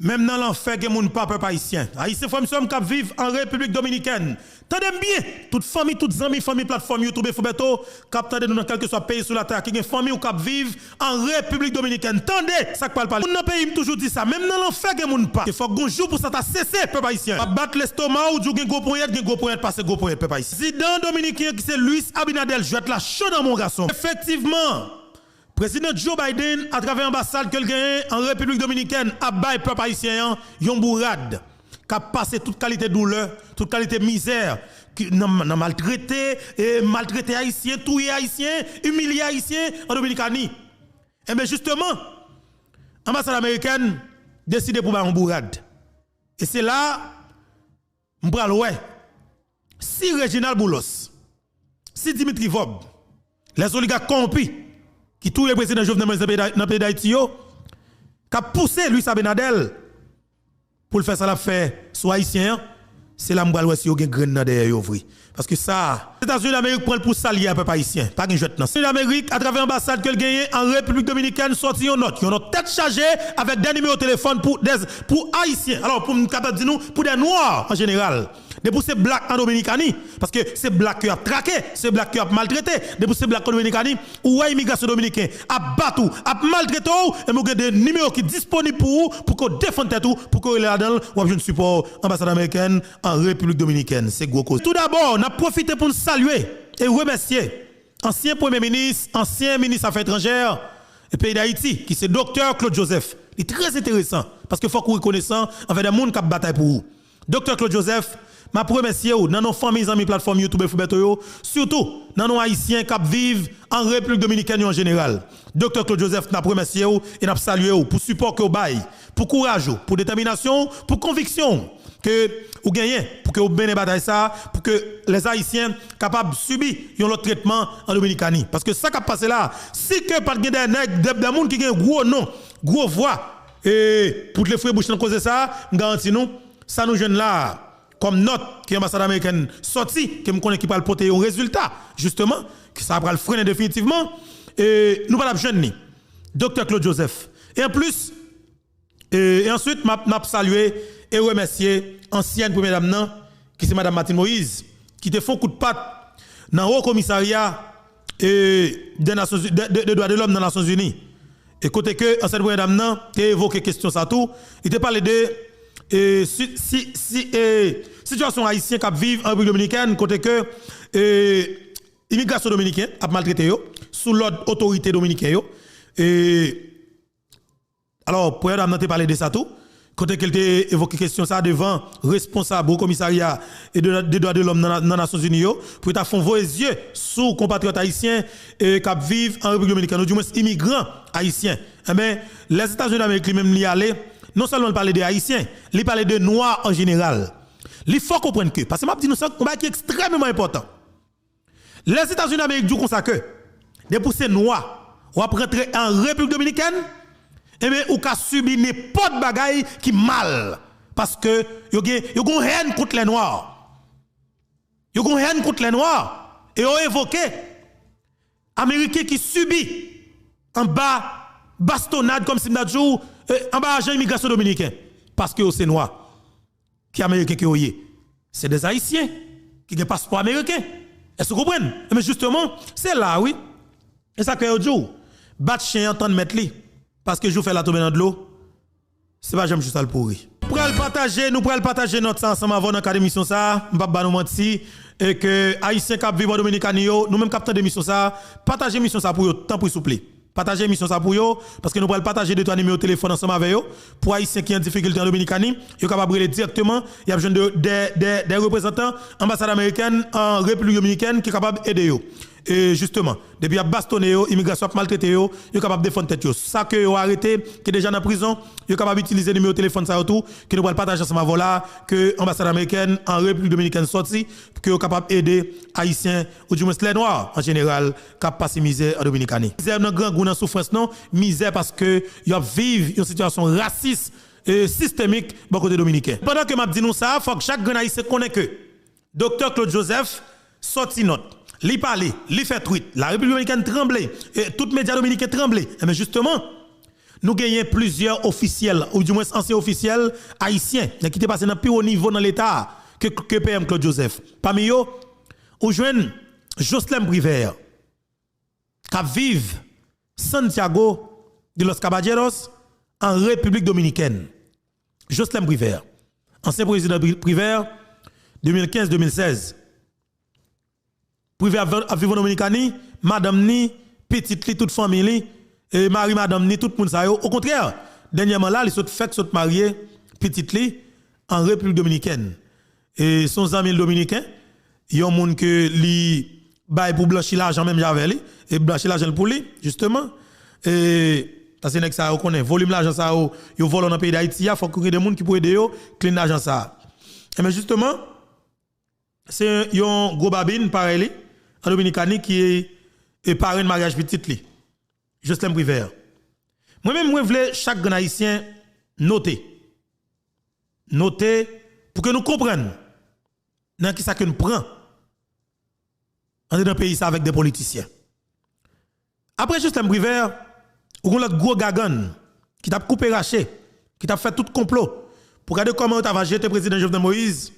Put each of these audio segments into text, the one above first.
Même dans l'enfer, il y a des pas peuple haïtien. Haïtien, faut qui vivent en République dominicaine. Tendez bien, toute famille, toutes amis, famille, plateforme YouTube et Foubeto, captez nous dans quel que soit pays sur la terre, qui est famille ou qui vivent en République dominicaine. Tendez, ça parle pas. Dans le pays, toujours dit ça. Même dans l'enfer, il y a des pas. Il faut qu'on joue pour ça, t'as cessé, peuple haïtien. Pas battre l'estomac ou jouer un gros point, passer gros point, peuple haïtien. Président dominicain qui c'est Luis Abinadel, je vais être là chaud dans mon garçon. Effectivement. Président Joe Biden, à travers l'ambassade qu'il gagne en République dominicaine, a bail peuple haïtien, yon bourrade, qui a passé toute qualité de douleur, toute qualité de misère, qui n'a maltraité, maltraité haïtien, tué haïtien, humilié haïtien en Dominicanie. Et bien justement, l'ambassade américaine décide pour un bourrade. Et c'est là, m'bral ouais, si Reginald Boulos, si Dimitri Vob, les oligarques corrompus, qui tous les présidents Jovenel Moïse dans le pays d'Haïti, qui a poussé Luis Abinadel pour le faire ça, la fait soit haïtien, c'est là que si vous avez un grain derrière vous. Parce que ça, les États-Unis d'Amérique prennent pour s'allier à peuple haïtien, pas de jet. Les États-Unis d'Amérique, à travers l'ambassade qu'elle gagne en République dominicaine, sorti une note. Ils ont une tête chargée avec des numéros de téléphone pour haïtiens. Alors, pour nous dire, pour des noirs en général. De pour ces blacks en Dominicanie, parce que ces blacks qui ont traqué, ces blacks qui ont maltraité, de pour ces blacks en Dominicanie, ou immigration dominicaine, à battre, à maltraiter, et vous avez des numéros qui sont disponibles pour vous, pour que vous défendez tout, pour que vous là-dedans, ou avez un support ambassade américaine en République dominicaine. C'est gros cause. Tout d'abord, on a profité pour nous saluer et remercier ancien Premier ministre, ancien ministre Affaires étrangères du pays d'Haïti, qui c'est Dr. Claude Joseph. Il est très intéressant, parce qu'il faut que vous reconnaissiez avec des gens qui ont bataille pour vous. Dr. Claude Joseph, ma remercier dans nos familles, amis, plateforme YouTube et Foubeto, surtout dans nos haïtiens qui vivent en République dominicaine en général. Dr. Claude Joseph, n'a remercié et n'a salué pour support que vous bail, pour courage, pour détermination, pour conviction que vous gagnez, pour que vous menez bataille ça, pour que les haïtiens capables de subir un autre traitement en Dominicanie. Parce que ça qui a passé là, si que pas de des gens qui ont gros nom, gros voix, et pour les frères bouches cause de ça, garantis nous, ça nous jeunes là. Comme note qui est l'ambassade américaine sorti, que nous connaissons qui va le porter un résultat, justement, que ça va le freiner définitivement, et nous pas la jeune Dr. Claude Joseph. Et en plus, et ensuite, m'a salué et remercié ancienne première dame, qui c'est Madame Martine Moïse, qui te font coup de patte dans le haut commissariat des droits de l'homme dans les Nations Unies. Et côté que ancienne première dame, qui a évoqué question ça tout, il te parlé de situation haïtienne qui vivent en République dominicaine, côté que immigration dominicaine a maltraité sous l'ordre autorité dominicaine. Alors, pour elle, on parlé de ça tout. Côté qu'elle a évoqué question ça devant responsable au commissariat et des droits de l'homme dans les Nations Unies, pour faire vos yeux sous compatriotes haïtiens qui vivent en République dominicaine, ou du moins immigrants haïtiens. Eh bien, les États-Unis d'Amérique, même y aller. Non seulement parler des Haïtiens, il parle de Noirs en général. Il faut comprendre que, parce que je dis nous ça, un qui est extrêmement important. Les États-Unis d'Amérique disent comme ça que, depuis ces Noirs, on va rentrer en République dominicaine, et bien, on va subir n'importe quel bagaille qui mal. Parce que, il y a une haine contre les Noirs. Il y a une haine contre les Noirs. Et on évoqué, Américains qui subit en bas, bastonnade comme si jour en bas agent immigration dominicain parce que c'est noir qui américain qui oyé c'est des haïtiens qui ont un passeport américain. Est-ce que vous comprenez? Mais justement c'est là oui et ça que jour battre chien entendre mettre li parce que je fais la tomber dans de l'eau c'est pas jamais juste ça le pourri. Nous pourrons partager notre sang ensemble avant dans cadre émission ça m'pa nous mentir et que haïtiens qui vivent en Dominicanie nous même capteur d'émission ça partager émission ça pour temps pour s'il vous plaît. Partagez l'émission ça pour vous parce que nous pourrons partager deux trois numéros de téléphone ensemble avec vous pour haïtiens qui ont difficulté en Dominicanie, ils sont capables de brûler directement, il y a besoin des représentants ambassade américaine en République dominicaine qui sont capables d'aider vous. Et justement, depuis à bastonner immigration maltraité vous, ils sont capables de défendre tête. Ça que vous arrêté qui est déjà en prison, ils sont capables d'utiliser le numéro de téléphone ça tout que nous pourrons partager ensemble avec là que ambassade américaine en République dominicaine sorti que vous capables d'aider haïtiens ou du moins les noirs en général qui passent misère en Dominicanie. Misère dans grand goût dans souffrance non, misère parce que ils vivent une situation raciste et systémique dans côté dominicain. Pendant que m'a dit nous ça, faut que chaque grand haïtien connaisse que Dr. Claude Joseph sorti note. Li parler, li fait tweet, la République dominicaine tremblait, et tous les médias dominicains tremblaient. Mais justement, nous gagnons plusieurs officiels, ou du moins anciens officiels haïtiens, qui étaient passés dans le plus haut niveau dans l'État que PM Claude Joseph. Parmi eux, nous joignons Jocelyn Briver, qui vive Santiago de los Caballeros en République Dominicaine. Jocelyn Briver, ancien président Briver, 2015-2016. Briver a vécu en Dominicanie, madame ni, petite li, toute famille, et mari madame ni, tout le monde ça yo. Au contraire, dernièrement là, il sont fait sont marié petite li en République Dominicaine. Et son ami dominicain, il y a un monde que li bail pour blanchir l'argent même j'avais li et blanchir l'argent pour lui justement. Et parce que ça connaît volume l'argent ça yo vole dans le pays d'Haïti, il faut qu'il y ait des gens qui pour aider yo clean l'argent ça. Et mais justement c'est un gros babine pareil en Dominicanie qui est parrain de mariage petite li. Jocelyn Briver. Moi-même, je voulais chaque grand haïtien noter pour que nous comprenions dans qui ça que nous prenons dans un pays avec des politiciens. Après Jocelyn Briver, on a l'autre gros gagan qui t'a coupé raché, qui t'a fait tout complot pour regarder comment on t'a jeté le président Jovenel Moïse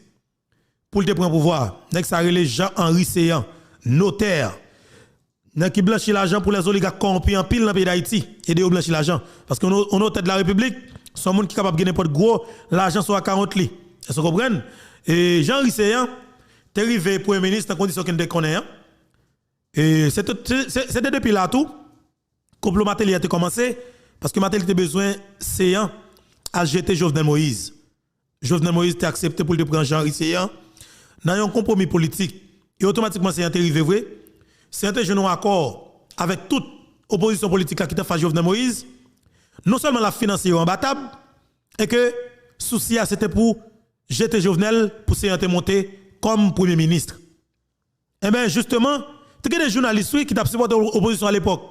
pour le prendre pouvoir. Nek ça relève Jean-Henri Séan, notaire. Nek qui blanchit l'argent pour les oligarques corrompus en pile dans le pays d'Haïti et de blanchir l'argent parce qu'on a tête de la République, son monde qui capable de gagner n'importe gros l'argent soit à 40 li. Est-ce que vous comprenez? Et Jean-Henri Séan t'es arrivé premier ministre en condition qu'il ne connaît. Et c'était depuis là tout complot Matéli a commencé parce que Matéli a besoin Séan à jeter Jovenel Moïse. Jovenel Moïse t'a accepté pour le prendre Jean-Henri Séan dans un compromis politique et automatiquement Séan est arrivé vrai. C'est un accord avec toute opposition politique qui t'a fait Jovenel Moïse. Non seulement la financer imbattable, et que souci c'était pour jeter Jovenel pour se monter comme premier ministre. Eh bien justement, il y a des journalistes qui t'a supporté l'opposition à l'époque,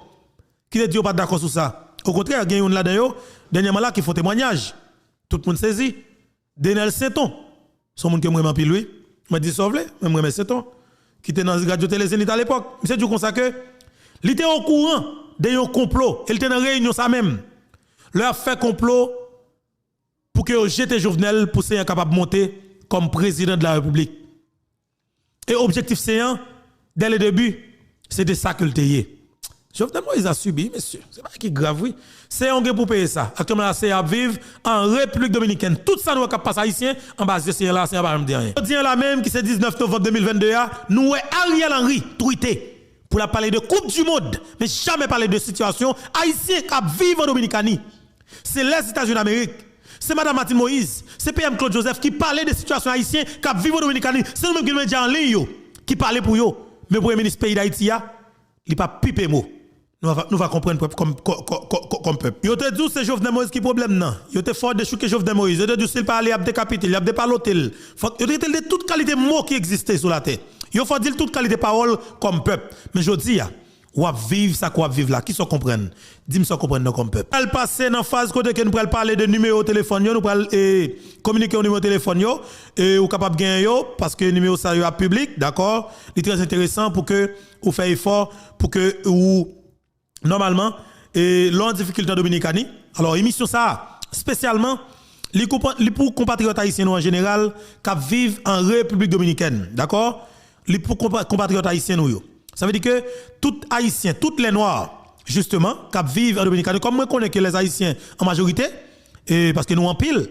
qui ne disent pas d'accord sur ça. Au contraire, il y a un là-dedans, dernièrement là, qui font témoignage. Tout le monde saisit. Denel Seton, son monde qui m'a pile lui, m'a dit sauve-le, moi Seton, qui était dans la radio télé Zénith à l'époque. C'est du comme ça que, il était au courant d'un complot, il était dans la réunion ça même. Leur fait complot pour que jette Jovenel pour être capable de monter comme président de la République. Et objectif séant, dès le début, c'était ça que le tayé. Jovenel Moïse a subi, monsieur. C'est pas qui grave, oui. C'est un pour payer ça. Actuellement, la CA vive en République Dominicaine. Tout ça, nous avons passé haïtien en base de CA là, c'est pas me dire rien. Je là même qui c'est 19 novembre 2022, nous Ariel Henry tweeté pour la parler de Coupe du Monde, mais jamais parler de situation haïtien qui vivent en Dominicanie. C'est les États-Unis d'Amérique. C'est Mme Martine Moïse, c'est PM Claude Joseph qui parlait de situation haïtien qui vivent en Dominicanie. C'est nous-mêmes qui nous médias en ligne qui parlait pour eux. Mais pour le ministre pays d'Haïti, il n'est pas pipé mot. Nous va comprendre comme peuple. Yo te dit c'est Jovenel Moïse qui problème non. Yo te fort de chouquer Jovenel Moïse. Yo te dit s'il pas aller à décapiter, il a pas l'hôtel. Yo te dit toute qualité mots qui existait sur la terre. Yo faut dire toute qualité parole comme peuple. Mais je dis ou à vivre ça quoi vivre là qui se comprenne. Dis-moi ça comprendre comme peuple. Elle passer dans phase côté que nous pral parler de numéro téléphone nous pral communiquer au numéro téléphone et ou capable gagner parce que numéro ça yo public, d'accord? C'est très intéressant pour que ou faire effort pour que ou normalement l'on difficulté en Dominicanie. Alors émission ça spécialement les pour compatriotes haïtiens en général qui vivent en République Dominicaine, d'accord? Les pour compatriotes haïtiens nous. Ça veut dire que tout haïtien, toutes les noirs justement qui vivent en Dominicanie, comme moi connais que les haïtiens en majorité et parce que nous en pile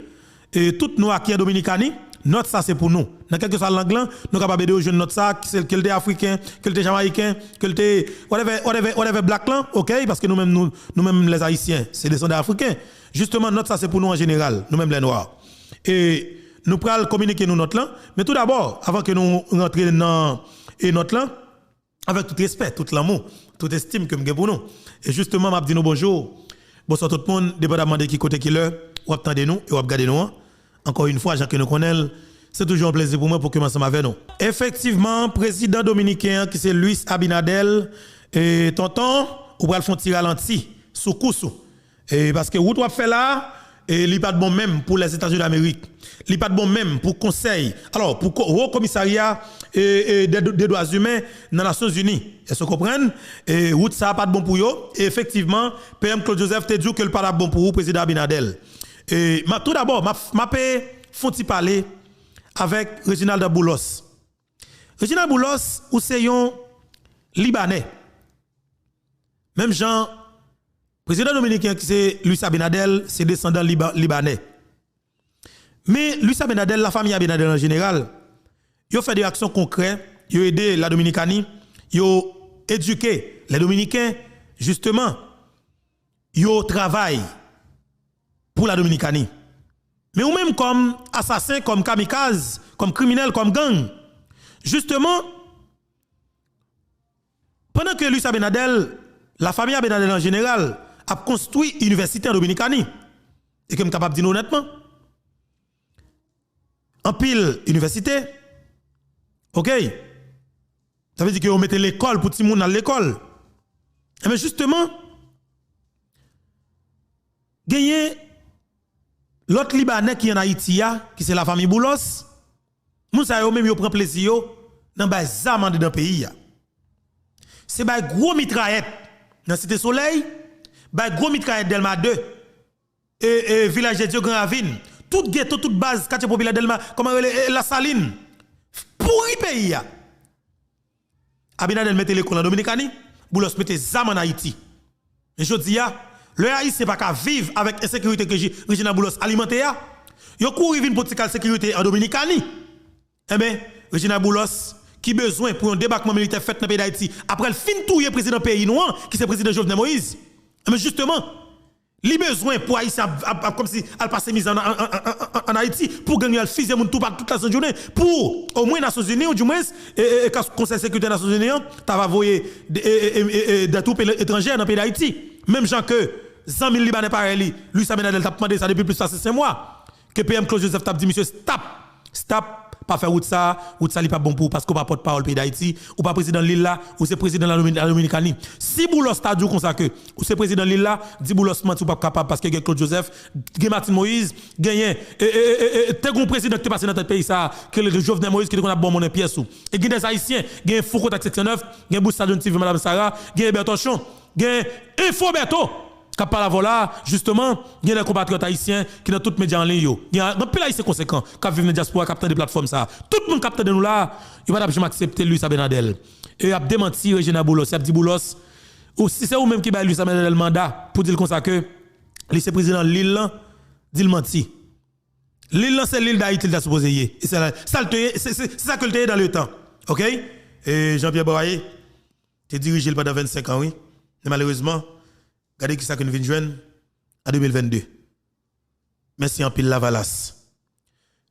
et toutes noirs qui en Dominicanie, notre ça c'est pour nous. Dans quelque soit langue là, nous capable de jeunes notre ça, qu'il était africain, qu'il était jamaïcain, qu'il était whatever black là, OK, parce que nous-mêmes les haïtiens, c'est descendants africains. Justement notre ça c'est pour nous en général, nous-mêmes les noirs. Et nous pral communiquer nous notre là, mais tout d'abord avant que nous rentrions dans et notre là avec tout respect, tout l'amour, toute estime que nous pour nous. Et justement m'a dit nous bonjour. Bonsoir tout le monde, dépendamment de qui côté qui l'heure, ou attendez nous et ou regardez nous. Encore une fois, Jean que nous connaissons, c'est toujours un plaisir pour moi pour que ensemble avec nous. Effectivement, président dominicain qui c'est Luis Abinadel et tonton, ou va le faire tirer ralenti sous Koussou. Et parce que vous doit faire là et il pas de bon même pour les États-Unis d'Amérique. Il pas de bon même pour conseil. Alors pour Haut Commissariat des droits humains dans les Nations Unies. Est-ce que vous comprenez? Et route ça pas de bon pour eux. Et effectivement, PM Claude Joseph te dit que le pas de bon pour vous président Abinadel. Et tout d'abord, m'a faut parler avec Reginald Boulos. Reginald Boulos ou c'est un Libanais. Même Jean président dominicain qui c'est Luis Abinadel, c'est descendant libanais. Mais Luis Abinadel, la famille Abinadel en général, ils ont fait des actions concrètes, ils ont aidé la Dominicanie, ils ont éduqué les Dominicains, justement, ils ont travaillé pour la Dominicanie. Mais ou même comme assassin, comme kamikaze, comme criminel, comme gang, justement, pendant que Luis Abinadel, la famille Abinadel en général, a construit une université en Dominicanie, et que je suis capable de dire honnêtement, en pile université, ok, ça veut dire que vous mettez l'école pour tout le monde dans l'école. Mais justement, gagner l'autre Libanais qui est en Haïti, qui c'est la famille Boulos, moun sa yo même yo prend plaisir dans les armes dans le pays. C'est un gros mitraillette dans Cité Soleil, un gros mitraillette Delma 2 et village de Dieu Grand Ravine. Tout ghetto, toute base, quartier populaire Delma, comment la Saline. Pourri pays. Abinadel mette l'école en Dominicanie, Boulos mette zam en Haïti. Et je dis, le Haïti, c'est pas qu'à vivre avec insécurité que Regina Boulos alimenté. Yo couru vin pour la sécurité en Dominicanie. Eh bien, Regina Boulos, qui besoin pour un débarquement militaire fait dans le pays d'Haïti, après le fin touye président pays noir, qui c'est président Jovenel Moïse. Mais justement, li besoin pour Haïti comme si elle passe mise en Haïti pour gagner le fils de tout par toute la journée pour au moins les Nations Unies ou du moins le Conseil de sécurité des Nations Unies tu vas envoyer des troupes étrangères dans le pays d'Haïti même gens que 100 000 Libanais pareil lui ça Abinadel t'a demandé ça depuis plus de 5 mois que PM Claude Joseph t'a dit monsieur stop pas faire route ça n'est pas bon pour parce qu'on pas porte-parole pays d'Haïti ou pas président de l'île là ou c'est président de la Dominicanie si Boulos t'a dit comme ça que ou c'est président de l'île là dit Boulos menti ou pas capable parce que Claude Joseph Martin Moïse gagne t'es un président qui est passé dans notre pays ça que le Jovenel Moïse qui a bon mon pièce et gagne des haïtiens gagne Foucault section 9 gagne Boussa John TV madame Sarah gagne Bertochon gagne Info Berto qui parle voilà justement il y a des compatriotes haïtiens qui dans toutes les médias en ligne il y a un pays haïtien conséquent qui vivent dans la diaspora capteur des plateformes ça tout le monde capteur de nous là il va jamais accepter Luis Abinadel et a démenti Regina Boulos il a dit Boulos ou si c'est vous même qui ba Luis Abinadel le mandat pour dire comme ça que lui c'est président de l'île là dit le menti l'île c'est l'île d'Haïti il a supposé y c'est ça que le dans le temps OK et Jean-Pierre Boraye tu dirigé pendant 25 ans oui mais malheureusement regardez qui ça que nous venons joindre en 2022. Merci en pile la Valasse.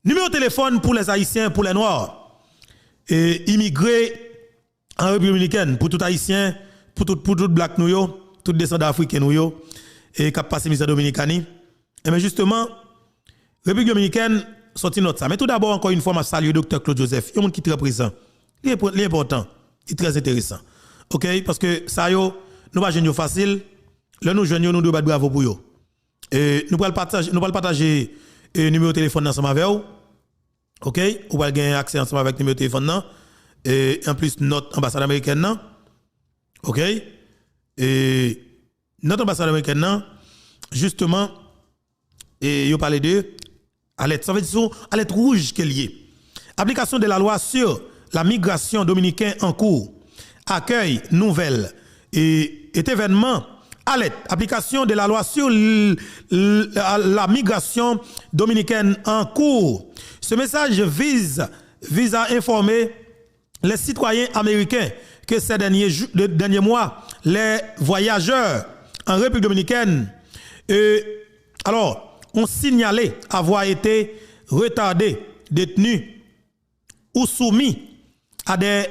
Numéro de téléphone pour les Haïtiens, pour les Noirs, et immigrés en République dominicaine, pour tout Haïtien, pour tout Black nous, tout descendant africain nous, et qui passe mise à Dominicanie. Et bien justement, République dominicaine, sorti notre ça. Mais tout d'abord, encore une fois, je salue le docteur Claude Joseph. Il y a un monde qui est très présent. Il est important. Il est très intéressant. OK? Parce que ça, nous ne pas jouer facile. Là, nous jouons, nous devons bravo pour eux. Et nous allons partager le numéro de téléphone ensemble avec vous. OK? Vous allez gagner accès ensemble avec le numéro de téléphone. Et en plus, notre ambassade américaine. OK? Et notre ambassade américaine, justement, et vous parlez de à l'aide, ça veut dire à l'aide rouge qu'elle y est. Application de la loi sur la migration dominicaine en cours. Accueil, nouvelle et événement. Alerte, application de la loi sur la migration dominicaine en cours. Ce message vise à informer les citoyens américains que ces derniers mois, les voyageurs en République dominicaine ont signalé avoir été retardés, détenus ou soumis à des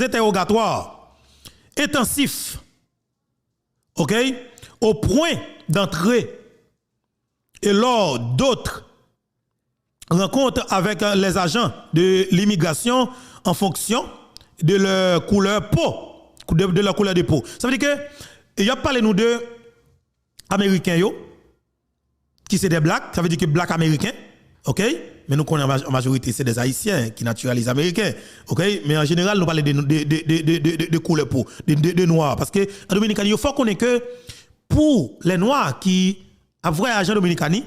interrogatoires intensifs. OK? Au point d'entrer et lors d'autres rencontres avec les agents de l'immigration en fonction de leur couleur peau, de leur couleur de peau. Ça veut dire que il y a parlé nous deux américains qui c'est des blacks, ça veut dire que blacks américains, OK? Mais nous connaissons en majorité c'est des haïtiens qui naturalisent américains, OK? Mais en général nous parlons de couleur peau, de noirs parce que en Dominicanie, il faut connaître que pour les noirs qui a voyagé en Dominicanie,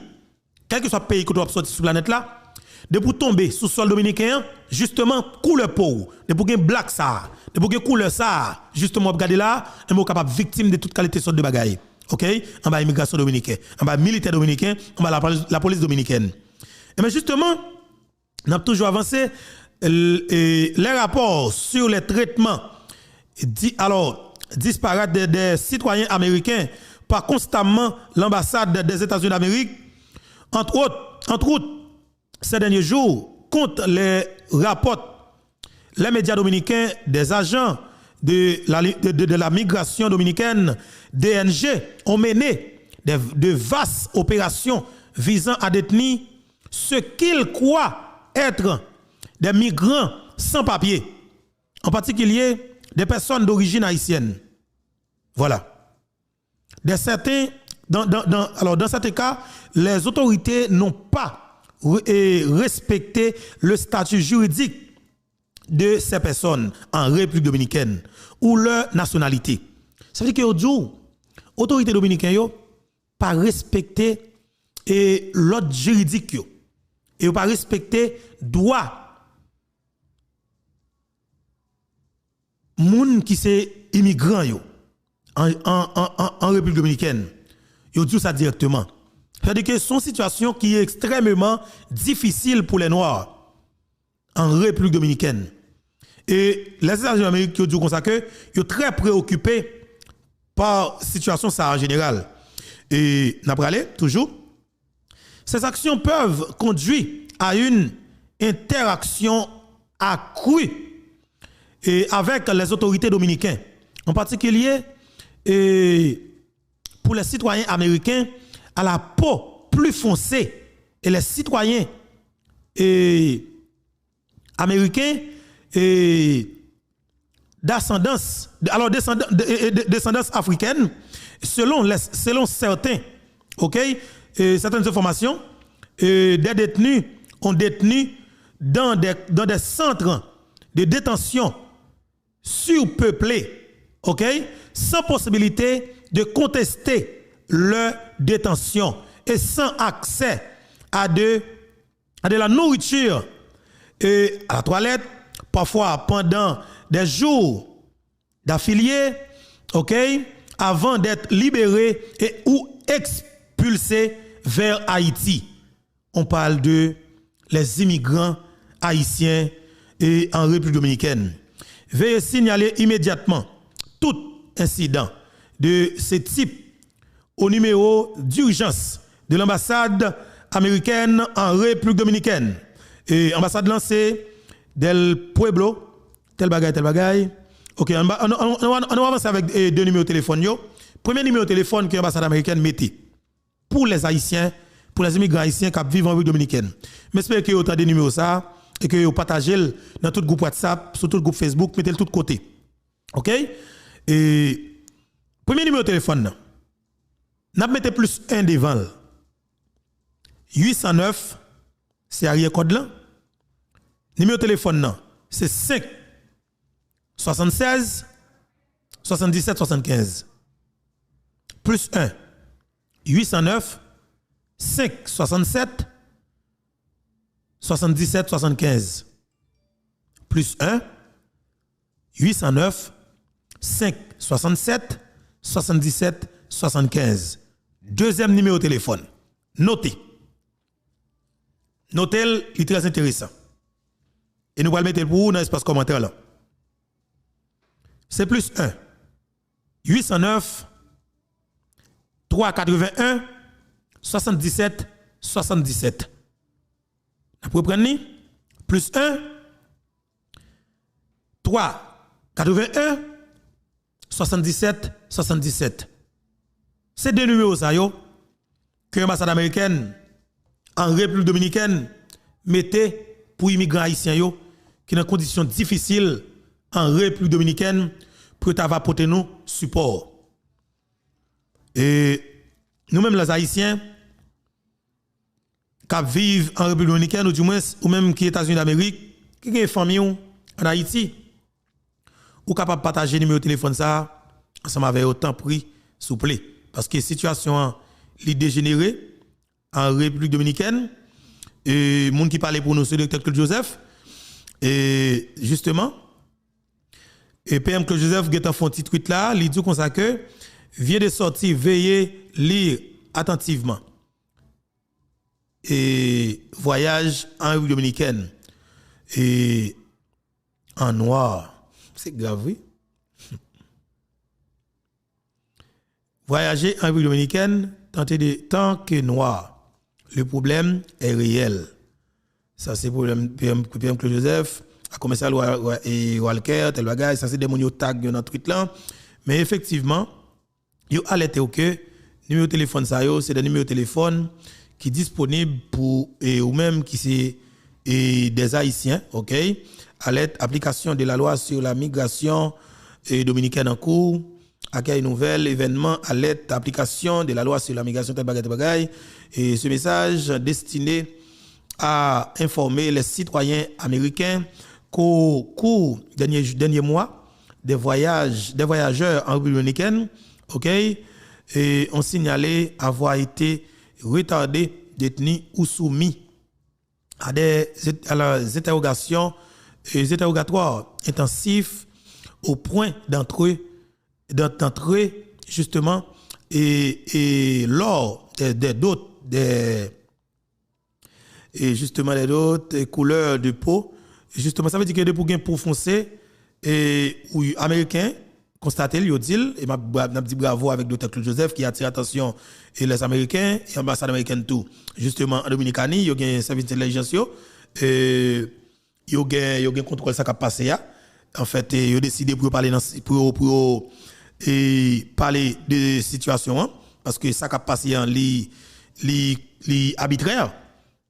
quel que soit le pays que tu as sorti sur la planète là, de pour tomber sous sol dominicain, justement couleur peau, de pour gagner black ça, de pour gagner couleur ça, justement regarder là, on est capable victime de toute qualité sorte de bagaille. OK? En bas immigration dominicaine, en bas militaire dominicain, en bas la police dominicaine. Et bien justement, on a toujours avancé les rapports sur les traitements disparates des citoyens américains par constamment l'ambassade des États-Unis d'Amérique, entre autres, ces derniers jours, contre les rapports, les médias dominicains des agents de la migration dominicaine, DNG, ont mené de vastes opérations visant à détenir ce qu'ils croient être des migrants sans papier, en particulier des personnes d'origine haïtienne. Voilà. Dans certains cas, les autorités n'ont pas respecté le statut juridique de ces personnes en République dominicaine ou leur nationalité. Ça veut dire que aujourd'hui, l'autorité dominicaine n'a pas respecté l'ordre juridique et n'a pas respecté droit moun qui c'est immigrant en République dominicaine. Yo dit ça directement. C'est-à-dire que c'est une situation qui est extrêmement difficile pour les Noirs en République dominicaine. Et les États-Unis d'Amérique ont dit comme ça que ils sont très préoccupés par la situation ça en général. Et n'a pas allé toujours. Ces actions peuvent conduire à une interaction accrue avec les autorités dominicaines, en particulier pour les citoyens américains à la peau plus foncée et les citoyens américains d'ascendance africaine selon certains, OK, certaines informations, des détenus ont détenu dans des centres de détention surpeuplés, OK, sans possibilité de contester leur détention et sans accès à de la nourriture et à la toilette, parfois pendant des jours d'affiliés, OK, avant d'être libérés et ou expulsés vers Haïti. On parle de les immigrants haïtiens et en République dominicaine. Veuillez signaler immédiatement tout incident de ce type au numéro d'urgence de l'ambassade américaine en République dominicaine. Et l'ambassade lancée del Pueblo, tel bagaille. OK, on va avancer avec deux numéros de téléphone. Premier numéro de téléphone que l'ambassade américaine mettait pour les Haïtiens, pour les immigrants haïtiens qui vivent en République dominicaine. Mais j'espère que vous avez des numéros ça et que vous partagez dans tout le groupe WhatsApp, sur tout le groupe Facebook, mettez-le tout de côté. OK? Et premier numéro de téléphone, n'a mettez plus 1 devant. 809, c'est arrière code là. Numéro de téléphone, c'est 5 76 77 75. Plus 1, 809 5 67 77 75. Plus 1, 809 5 67 77 75. Deuxième numéro de téléphone. Notez. Notez, il est très intéressant. Et nous allons le mettre pour vous dans l'espace commentaire là. C'est plus 1, 809 381 77 77. Vous prenez plus 1 381 77 77. C'est deux numéros ça yo que l'ambassade américaine en République dominicaine mettait pour immigrants haïtiens yo qui dans conditions difficiles en République dominicaine pour apporter nous support. Et nous-mêmes les haïtiens qui vivent en République dominicaine ou du moins ou même qui États-Unis d'Amérique, qui ont une famille en Haïti, ou capable de partager le numéro de téléphone ça ensemble avec autant prix s'il vous plaît parce que situation est dégénérée en République dominicaine et monde qui parlait pour nous c'est le docteur Claude Joseph et justement et PM Claude Joseph qui a fait un petit tweet là, il dit comme ça que vient de sortir veillez lire attentivement et voyage en République dominicaine et en noir. C'est grave, oui. Voyager en République dominicaine, tant que noir, le problème est réel. Ça, c'est pour le PM Claude Joseph, à commissaire Walker, tel bagage, ça, c'est des mounios tag dans le tweet là. Mais effectivement, yo alerté que numéro de téléphone, ça, c'est des numéros de téléphone qui sont disponibles pour, ou même qui c'est des Haïtiens, ok? Alerte, application de la loi sur la migration dominicaine en cours, accueil nouvelle, événement, alerte, application de la loi sur la migration de et ce message destiné à informer les citoyens américains qu'au cours dernier mois, des voyageurs en République dominicaine, ok, et ont signalé avoir été retardés, détenus ou soumis à des interrogatoires intensifs au point d'entrer justement et lors des d'autres couleurs de peau justement ça veut dire que pour gain pour foncé et ou américain constaté il dit et m'a dit bravo avec Dr Claude Joseph qui attire attention et les américains et l'ambassade américaine tout justement en Dominicanie il y a un service d'intelligence il y a contrôle ça qui a passé en fait il a décidé pour parler pour parler de situation parce que ça qui a passé en li arbitraire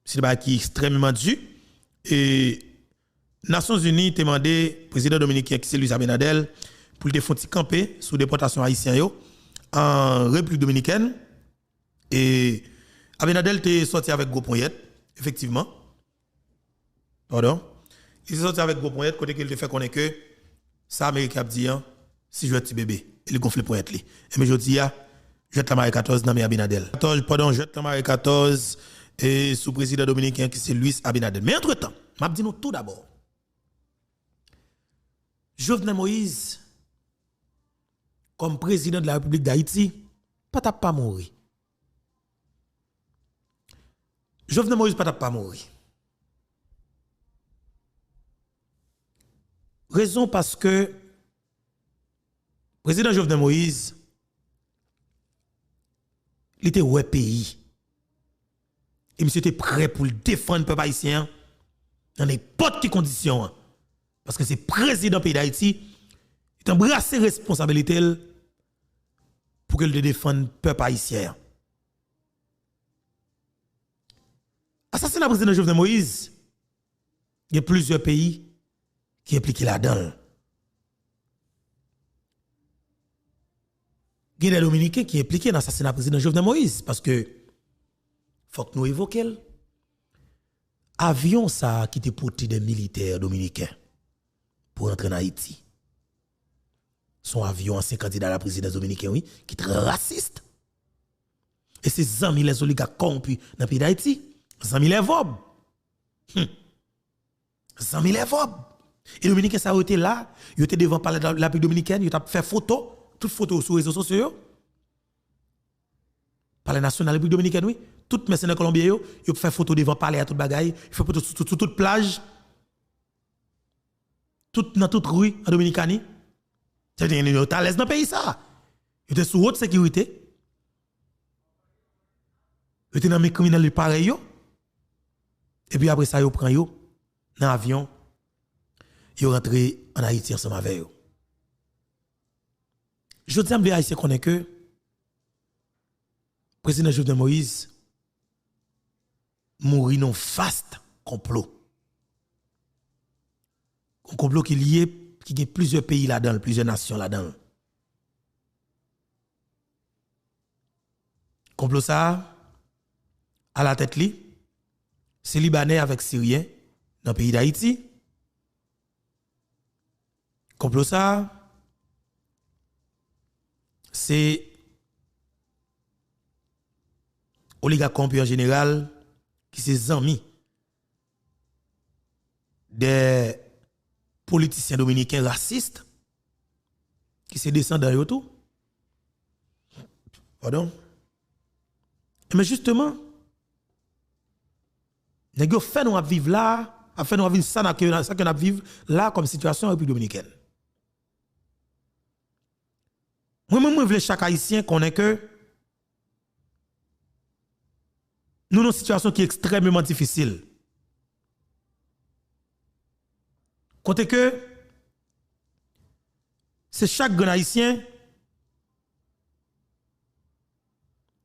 c'est pas qui extrêmement dur et Nations Unies demandé président dominicain qui c'est Luis Abinadel pour le faire camper sous déportation haïtienne en République dominicaine et Abinadel est sorti avec gros poignette effectivement pardon il est sorti avec gros poignette côté qu'il te fait connaître que ça américain a dit si je veux petit bébé il gonfle poignette li et mais je dis jette la marée 14 dans Abinadel jette la marée 14 et sous président dominicain qui c'est Luis Abinadel mais entre-temps m'a dit nous tout d'abord Jovenel Moïse comme président de la République d'Haïti pas mourir. Jovenel Moïse pas mourir. Raison parce que président Jovenel Moïse il était ouais pays. Et monsieur était prêt pour le défendre le peuple haïtien dans n'importe quelle condition. Parce que c'est président du pays d'Haïti, il embrasse ses responsabilités pour qu'il défende le peuple haïtien. Assassinat président Jovenel Moïse, il y a plusieurs pays qui sont impliqués là-dedans. Il y a des Dominicains qui sont impliqués dans l'assassinat président Jovenel Moïse parce que faut que nous évoquions avion ça qui était porté des militaires dominicains pour entrer en Haïti. Son avion ancien candidat à la présidence dominicaine oui, qui est très raciste. Et ces amis les oligarques corrompus dans le pays d'Haïti, amis les vobes. Amis les vobes. Et les Dominicains ça été là, ils étaient devant parler de la République dominicaine, ils ont fait photo, toutes photos sur les réseaux sociaux. Parler national de la République dominicaine oui. Toutes mercenaires colombiens, ils ont fait photo devant parler à toute bagaille, ils font photo sur toute plage, dans toute rue en Dominicanie. C'est-à-dire qu'ils sont à l'aise dans le pays ça. Ils étaient sous haute sécurité. Ils étaient dans les criminels pareil. Et puis après ça, ils prennent dans l'avion, ils rentrent en Haïti ensemble avec eux. Je dis à mes Haïtiens qu'on est que le président Jovenel Moïse mourit dans un vaste complot. Un complot qui est lié, qui a plusieurs pays là-dedans, plusieurs nations là-dedans. Complot ça, à la tête li, c'est Libanais avec Syriens dans le pays d'Haïti. Complot ça, c'est oligarque en général qui sont amis des politiciens dominicains racistes qui se descendent dans tout. Pardon? Mais justement, nous fait nous vivre là, afin nous vivre ça que nous vivre là comme situation en République dominicaine. Moi, je veux chaque haïtien connaît que nous avons une situation qui est extrêmement difficile. Côté que c'est chaque grand haïtien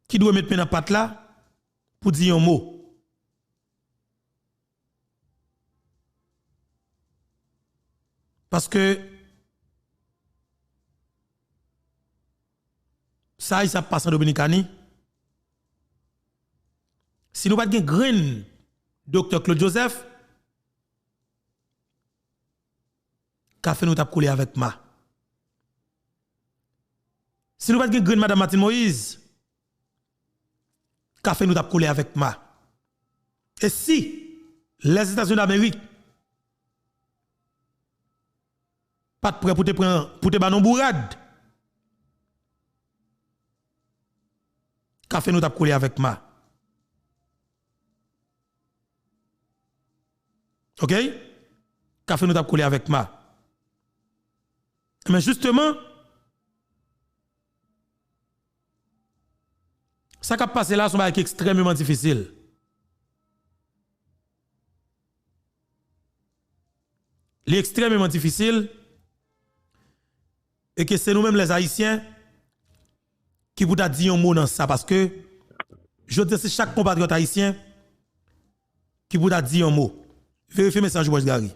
qui doit mettre dans patte là pour dire un mot. Parce que ça passe en Dominicanie. Si nous n'avons pas de grain, Dr. Claude Joseph, café nous t'a collé avec ma. Si nous n'avons pas de grain, Madame Martine Moïse, café nous t'a collé avec ma. Et si les États-Unis d'Amérique pas prêt pour te banon bourrade, café nous t'a collé avec ma. OK? Café nous t'a collé avec ma. Mais justement, ça qui a passé là, c'est extrêmement difficile. L'extrêmement difficile, et que c'est nous-mêmes les Haïtiens qui vous dire un mot dans ça, parce que je dis c'est chaque compatriote haïtien qui vous dire un mot. Vérifiez le message, Bois Gary.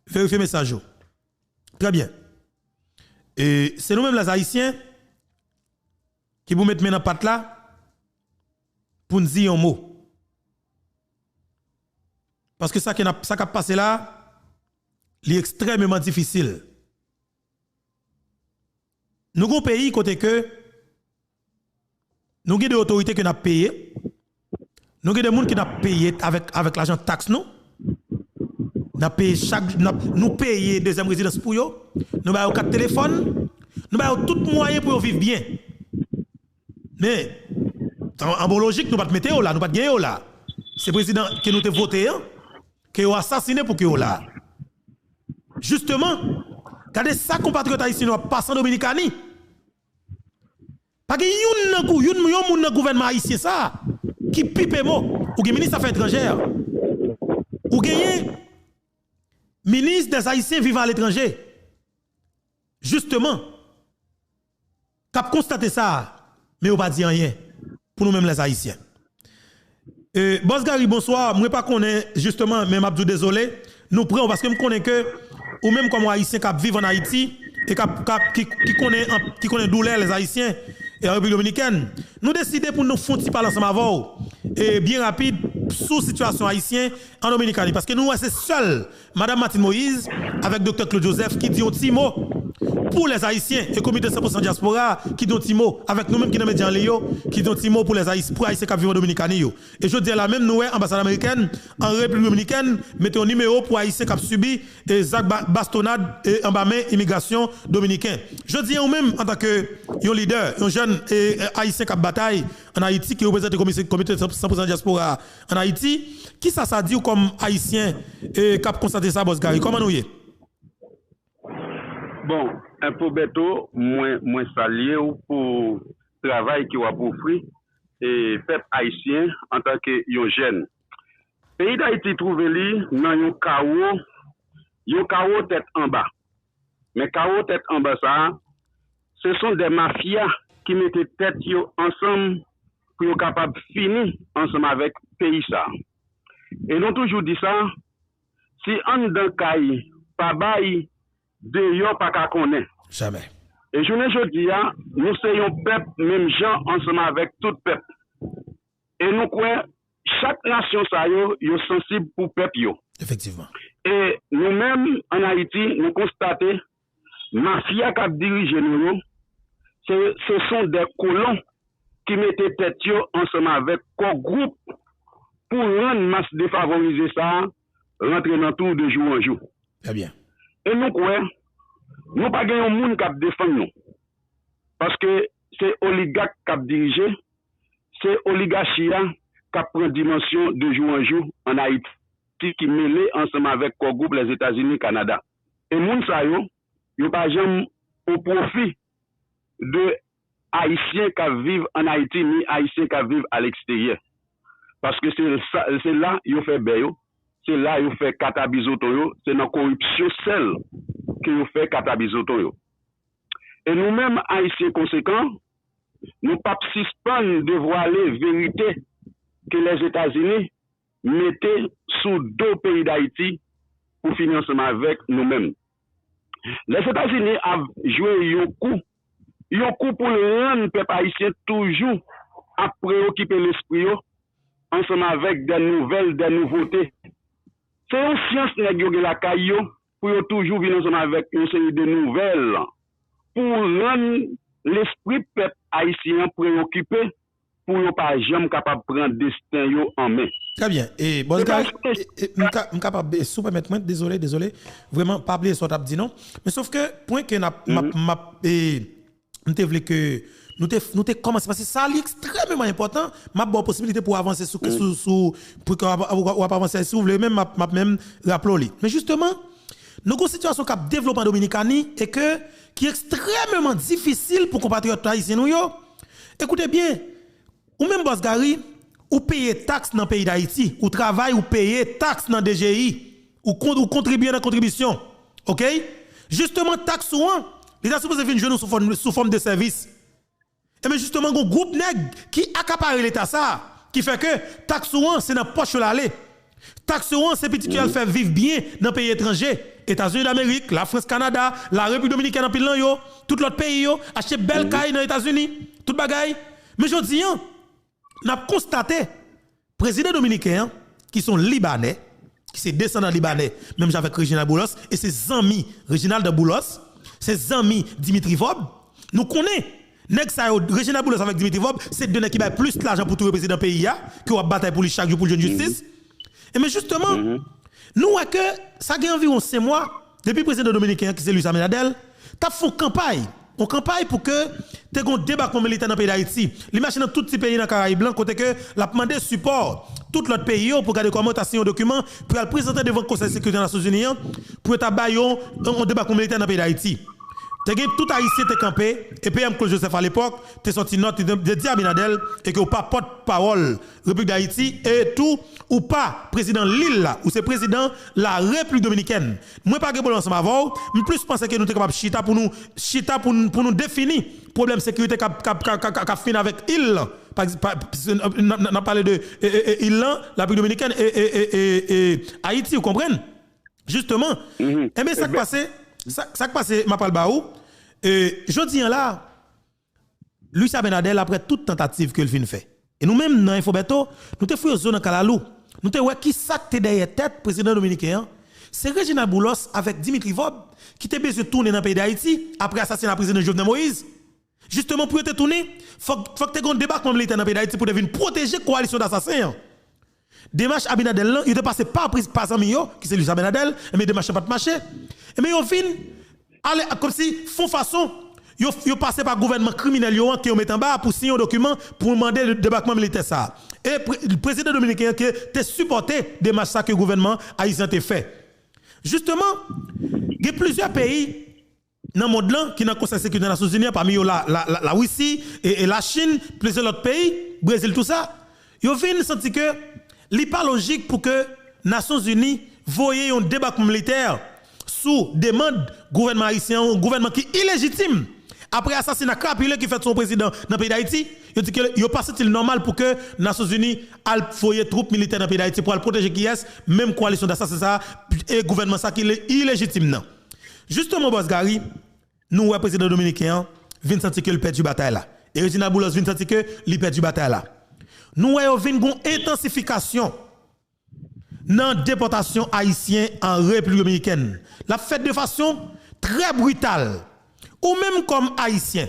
Vérifiez le message. Très bien. Et c'est nous-mêmes les Haïtiens qui vous mettons maintenant patte là pour nous dire un mot. Parce que ça qui a passé là, c'est extrêmement difficile. Nous avons un pays côté que nous avons des autorités qui ont payé. Nous avons des gens qui ont payé avec l'argent taxe nous. Nous payons deuxième résidence pour eux. Nous avons 4 téléphones. Nous avons tout moyen pour vivre bien. Mais en bon logique, nous ne pouvons pas mettre là, nous ne pouvons pas gagner là. C'est le président qui nous a voté, qui a assassiné pour que là. Justement, regardez ça, compatriotes haïtiens passent en Dominicanie. Parce que yon moun gouvernement haïtien ça qui pipe mot ou qui ministre des Affaires étrangères ou gagné ministre des Haïtiens vivant à l'étranger. Justement, cap constater ça, mais on pas dire rien pour nous-mêmes les Haïtiens. Boss Gary, bonsoir. Moi pas connais justement, même Abdou désolé, nous prenons parce que je connais que ou même comme Haïtien qui vivent en Haïti et qui connaît douleur les Haïtiens et la République dominicaine, nous décidons pour nous faire parler ensemble avant et bien rapide sous situation haïtienne en Dominicanie parce que nous c'est seul Madame Martine Moïse avec Dr. Claude Joseph qui dit un petit mot pour les Haïtiens et comité 100% diaspora qui dit un petit mot avec nous-mêmes qui nous médias qui dit un petit mot pour les Haïtiens qui vivent en Dominicanie. Et je dis la même nous ambassade américaine en République dominicaine mettez un numéro pour Haïtiens qui ont subi des actes bastonnade et en bas immigration dominicain. Je dis même en tant que un leader, un jeune Haïtien qui a bataille en Haïti qui représente le comité 100% diaspora en Haïti, qui ça dit comme Haïtien et qui a constaté ça, Boss Gary? Comment nous y est? Bon, un peu beto, moins salué pour le travail qui va offrir et peuple haïtien en tant que jeune. Le pays d'Haïti trouve lui dans un chaos tête en bas. Mais chaos tête en bas ça, ce sont des mafias qui mettent tête ensemble pour être capable de finir ensemble avec le pays ça. Et nous toujours dit ça, si on dans caille pas bail de yo pas qu'à connaître. Jamais. Et je dis, nous sommes un peuple, même gens ensemble avec tout peuple. Et nous quoi chaque nation ça yo sensible pour peuple yo. Effectivement. Et nous-mêmes en Haïti, nous constatons mafia qui dirige nous, ce sont des colons qui mettaient tête ensemble avec un groupe pour rendre masse défavoriser ça, rentrer dans tout de jour en jour. Très bien. Et nous quoi, nous pas gagner un monde qui défend nous. Parce que c'est oligarque qui dirige, c'est oligarchie qui prend dimension de jour en jour en Haïti qui mêlé ensemble avec le groupe les États-Unis, Canada. Et moun sa yo pas jamais au profit de Haïtiens qui vivent en Haïti ni Haïtiens qui vivent à l'extérieur. Parce que c'est là yo fait bayo, c'est là yo fait katabizoto yo, c'est dans corruption seule que yo fait katabizoto yo. Et nous-mêmes Haïtiens conséquents, nous pas suspendre de voiler vérité que les États-Unis mettaient sous deux pays d'Haïti pour financer avec nous-mêmes. Les États-Unis ont joué un coup pour le rendre peuple haïtien toujours à préoccuper l'esprit ensemble avec des nouvelles, des nouveautés. C'est une science de la caillou pour toujours venir ensemble avec une série de nouvelles pour rendre l'esprit peuple haïtien préoccupé pour ne pas jamais capable de prendre destin yo en main. Très bien. Et bon, je capable sous permettre moi désolé, vraiment pas oublier ce que tu dit non, mais sauf que point que nous te voulons que nous te commencer parce que ça est extrêmement important, m'a bonne possibilité pour avancer sous pour avancer si vous voulez même même rappeler. Mais justement, nous avons une situation qui développement dominicani et que qui est extrêmement difficile pour compatriotes haïtiens nous yo. Écoutez bien, ou même Boss Gary, ou payer taxe dans le pays d'Haïti, ou travail ou payer taxe dans le DGI, ou contribuer dans la contribution. OK? Justement, taxe ou un, l'État supposé venir jouer sous forme de service. Et mais justement, un groupe nègre qui accapare l'État ça, qui fait que taxe ou un, c'est dans la poche l'aller. Taxe ou un, c'est petit qui fait vivre bien dans le pays étranger. États-Unis d'Amérique, la France, Canada, la République Dominicaine en pile yo, tout l'autre pays yo, acheter belle caille dans les États-Unis, tout bagaille. Mais je dis, on a constaté, président dominicain, qui sont libanais, qui sont descendants libanais, même avec Reginald Boulos, et ses amis, Reginald Boulos, ses amis Dimitri Vob, nous connaissons, Reginald Boulos avec Dimitri Vob, c'est deux qui ont plus d'argent pour tout le président pays, qui ont bataille pour lui chaque jour pour la justice. Et mais justement, nous voyons que ça a environ 5 mois, depuis le président dominicain, qui c'est Luis Abinadel, tu as fait une campagne. On campagne pour que tu aies un débarquement militaire dans le pays d'Haïti. L'imagine dans tout petit pays dans le Caraïbe blanc, côté que la demandé support tout l'autre pays pour garder comment tu as signé un document pour le présenter devant le Conseil de sécurité des Nations Unies pour établir un débarquement militaire dans le pays d'Haïti. Tu as tout Haïtien qui campé et PM Claude Joseph à l'époque, tu as sorti note de Di Abinadel et que ou pas porte-parole République d'Haïti et tout ou pas président Lille ou c'est président la République dominicaine. Moi pas que bon ensemble avant, mais plus penser que nous sommes capables chita pour nous définir problème sécurité qu'a fini avec île. On a parlé de île la République dominicaine et Haïti, vous comprenez? Justement. Et bien ça qui passé ça qui passé m'a parlé baou je dis là Luis Abinadel après toute tentative que le fin fait. Et nous-mêmes dans Infobeto, nous te fouillons zone Kalalou. Nous te ouais qui s'acte derrière tête président dominicain. C'est Reginald Boulos avec Dimitri Vob qui te besoin de tourner dans le pays d'Haïti après assassinat du président Jovenel Moïse. Justement pour te tourner, faut que tu aies un débarquement militaire dans le pays d'Haïti pour venir protéger la coalition d'assassins. Démarche Abinadel là, il te passé pas prise par Zamio qui c'est Luis Abinadel, mais démarche pas de marché. Et mais ils viennent aller comme si font façon yo passé par gouvernement criminel qui met en bas pour signer un document pour demander le débarquement militaire ça. Et le président dominicain qui te supporté des massacres que le gouvernement haïtien a fait. Justement, il y a plusieurs pays dans le monde là qui dans le Conseil de sécurité des Nations Unies parmi eux la Russie et la Chine, plusieurs autres pays, Brésil tout ça. Ils viennent sentir que n'est pas logique pour que les Nations Unies voient un débarquement militaire sous demande gouvernement haïtien, un gouvernement qui est illégitime. Après l'assassinat crapuleux qui fait son président dans le pays d'Haïti, il dit que il pas c'est normal pour que les Nations Unies aillent foyer troupes militaires dans le pays d'Haïti pour protéger qui est même coalition d'assassinats et gouvernement ça qui est illégitime non. Justement Boss Gary, nous le président dominicain vient sentir que le perd du bataille là. Et Reginald Boulos vient sentir que il perd du bataille là. nous avons vu une intensification dans la déportation haïtienne en République dominicaine. La fait de façon très brutale. Ou même comme haïtien,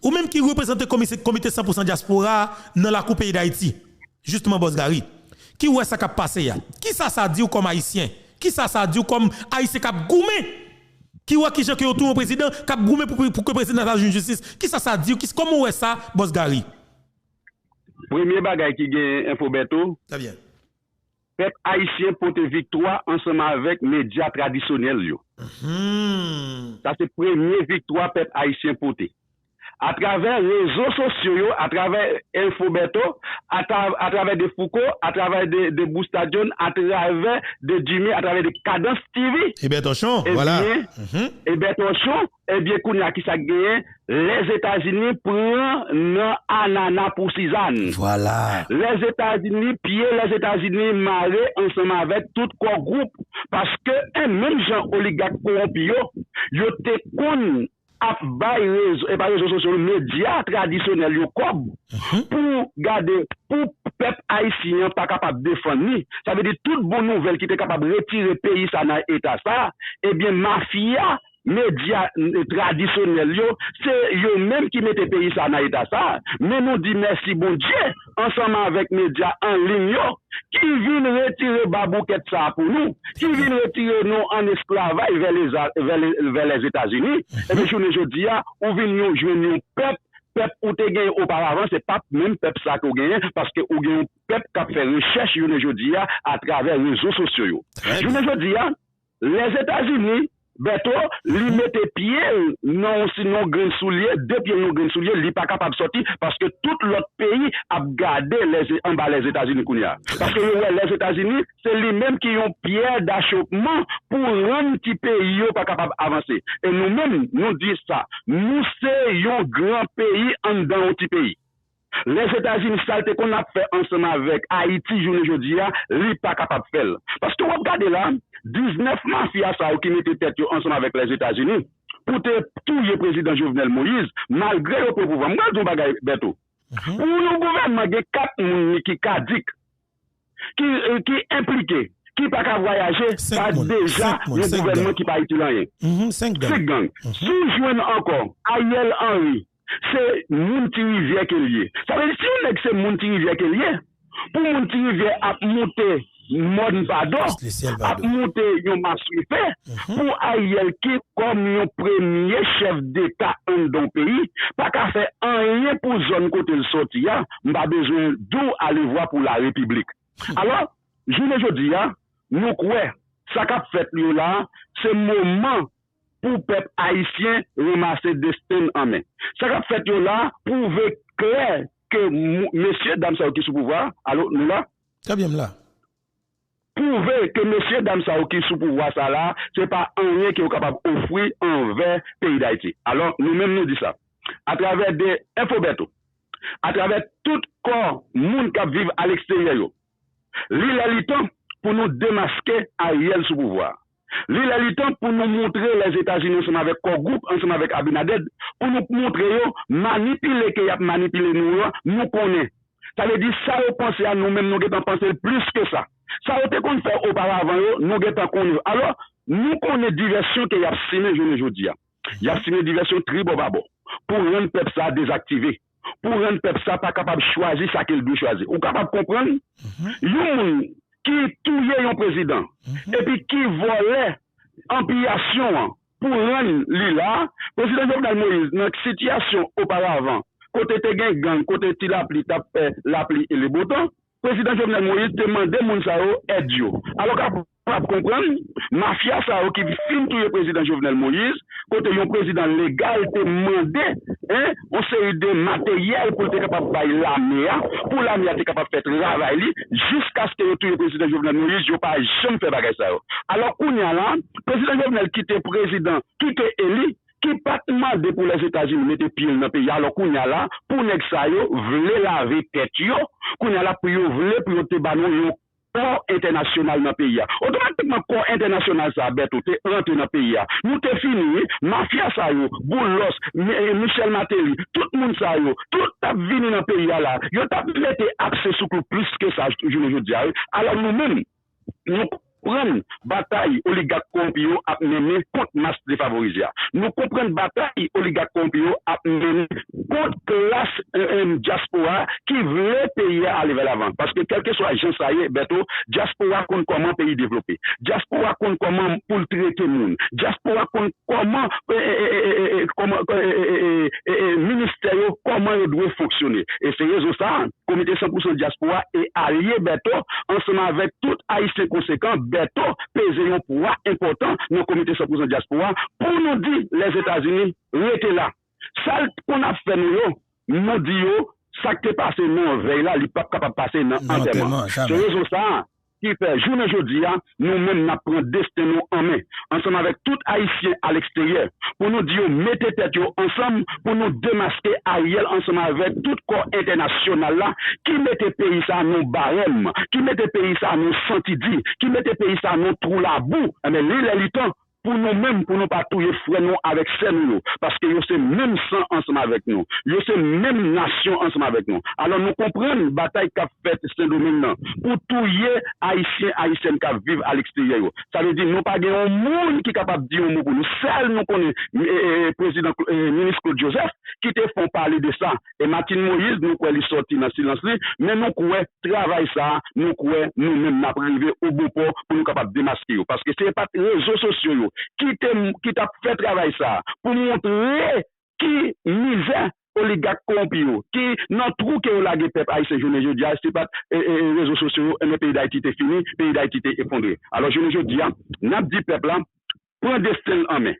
ou même qui représente le comité 100% diaspora dans la coupe pays d'Haïti, justement Bosgari. Qui est ça qui a passé là? Qui ça dit comme haïtien? Qui ça dit comme haïtien qui a goumé? Qui est qui est autour du président qui a goumé pour que le président de la justice? Qui ça dit? Comment est ça Bosgari? Premier bagage qui gagne Infobeto. Très bien. Peuple haïtien porte victoire ensemble avec médias traditionnels. Ça c'est première victoire peuple haïtien porté. À travers les réseaux sociaux, à travers Infobeto, à travers des Foucault, à travers des Boustadion, à travers des Jimmy, à travers des Cadence TV. Et Bertochon, voilà. Et Bertochon, eh bien, Kounia qui s'est gagné, les États-Unis prennent un ananas pour Suzanne. Voilà. Les États-Unis pillent les États-Unis marrés ensemble avec tout corps groupe. Parce que, même gens oligarques corrompus, yo te kon à réseau et par réseaux sociaux, médias traditionnels, pour garder, pour peuple haïtien pas capable de défendre. Ça veut dire toute bonne nouvelle qui était capable de retirer le pays ça dans l'état ça, eh bien, mafia, médias traditionnels, c'est eux même qui mettent le pays ça dans l'état ça. Mais nous disons merci bon Dieu, ensemble avec médias en ligne, qui viennent retirer Babouquette ça pour nous, qui viennent retirer nous en esclavage vers les États-Unis. Et bien, je dis, ou viennent jouer peuple ou te gagné auparavant, c'est pas même peuple ça qu'on gagne, parce que ou gagne peuple qui a fait recherche, je dis, à travers les réseaux sociaux. Je dis, les États-Unis, Beto, li mette pied, non, sinon, grain soulier, deux pieds, non, grain soulier, li pas capable de sortir, parce que tout l'autre pays a gardé en bas les États-Unis, parce que les États-Unis, c'est les-mêmes qui ont pierre d'achoppement pour rendre petit pays pas capable d'avancer. Et nous-mêmes, nous disons ça. Nous, c'est un grand pays en dans un petit pays. Les États-Unis, ça qu'on a fait ensemble avec Haïti, je dis, li pas capable de faire. Parce que vous regardez là, 19 mafias qui mettent tête ensemble avec les États-Unis pour tuer le président Jovenel Moïse, malgré le pouvoir. Moi, je vais Beto. Pour le gouvernement, il y a 4 personnes qui cadiques, qui impliqués, qui pas qu'à voyager, pas déjà le gouvernement qui pas utiliser rien. 5 gangs. Si je joue encore Ariel Henry, c'est Mounti Rivière qui est lié. Ça veut dire si on est que c'est Mounti Rivière qui est lié, pour Mounti Rivière à monter Mon Bado, à monter yon Massuifé, pour Ariel qui comme yon premier chef d'État en don pays, pas qu'à faire rien pour zone côté le sorti, m'a besoin d'où aller voir pour la République. Alors, je dis, nous croyons, ça qu'a fait là, c'est moment pour peuple haïtien ramasser destin en main. Ça qu'a fait là, prouver clair que messieurs, dames, ça qui sous pouvoir, alors nous là? Très bien là. Prouver que messieurs, dames, ça qui sous pouvoir ça là, c'est pas rien qui est capable d'offrir envers le pays d'Haïti. Alors, nous-mêmes nous disons ça. À travers des Infobeto, à travers tout corps, monde qui vivent à l'extérieur, l'île a le temps pour nous démasquer Ariel sous pouvoir. L'île a le temps pour nous montrer les États-Unis ensemble avec corps groupe, ensemble avec Abinadel, pour nous montrer, manipuler qu'il y a manipulé nous connaissons. Ça veut dire, ça, on pense à nous-mêmes, nous devons penser plus que ça. Ça, on qu'on fait auparavant, nous devons connaître. Alors, nous connaissons diversion qu'il y a signé, je dis. Il y a signé diversion tribobabo pour rendre le peuple ça désactivé. Pour rendre le peuple ça pas capable de choisir ça qu'il doit choisir. Ou capable de comprendre? Yon qui tuait un président et puis qui volait ampliation pour rendre l'île président Jovenel Moïse, dans une situation auparavant, côté te gang, côté ti l'appli et les boutons, président Jovenel Moïse demandait Mounsao aide yo. Alors qu'à comprendre, mafia sao qui filme tout le président Jovenel Moïse, côté un président légal te demandé on série de matériel pour être capable de bailler l'armée, pour l'armée être capable de faire travail jusqu'à ce que tout le président Jovenel Moïse yo pas jamais fait bagay ça. Alors qu'on y a là, président Jovenel qui était président, qui était élu, qui pas demandé pour les États-Unis mettre pied dans le pays, alors qu'on y a là, pour nèg sa yo, vle laver tête yo, qu'on y a là pour yo vle pour te banon yo corps international dans le pays. Automatiquement, corps international, ça, Beto, t'es rentré dans le pays. Nous t'es fini, mafia, ça, yo, Boulos, Michel Matéli, tout le monde, ça, yo, tout t'a venu dans le pays, là. Yo t'a mis accès sur plus que ça, je le dis. Alors, nous-mêmes, nous comprenons bataille oligarque compio à mener contre masse défavorisée. Nous comprenons bataille oligarque compio à mener contre classe diaspora qui veut payer à aller vers l'avant. Parce que quel que soit l'agent, ça y est, Beto, diaspora compte comment pays développer. Diaspora compte comment pour le traiter le monde. Diaspora compte comment ministère comment il doit fonctionner. Et c'est raison ça, comité 100% diaspora est allié Beto ensemble avec tout haïtien conséquent Beto peser un pouvoir important dans le comité 100% diaspora pour nous dire les États-Unis restez là. Ça qu'on a fait nous dit ça qui est passé non veille là, il pas capable passer dans enterrement. C'est raison ça qui fait journée aujourd'hui nous-mêmes nous prenons destin nous en main ensemble avec tout haïtien à l'extérieur pour nous dire mettez tête ensemble pour nous démasquer Ariel ensemble avec tout corps international là qui mettait pays ça nous barème qui mettait pays ça nous sentidi qui mettait pays ça nous trou la boue mais les temps pour nous-mêmes, pour nous pas touiller frère nous avec nous, parce que c'est même sang ensemble avec nous, c'est même nation ensemble avec nous. Alors nous comprenons la bataille qu'a faite Saint-Domingue pour touiller haïtiens qui vivent à l'extérieur. Ça veut dire nous pas un monde qui est capable de dire un mot pour nous. Seul nous connaissons président ministre Claude Joseph qui te font parler de ça. Et Martine Moïse nous quoi il sorti dans silence mais nous quoi travail ça, nous quoi nous-mêmes n'a privé au bon port pour nous capable de démasquer parce que c'est pas les réseaux sociaux qui t'a fait travail ça pour montrer qui misère oligarque compio qui non trou que la peuple haïtien je dis c'est pas réseaux sociaux le pays d'Haïti est fini pays d'Haïti est effondré alors je dis n'a dit peuple là prend destin en main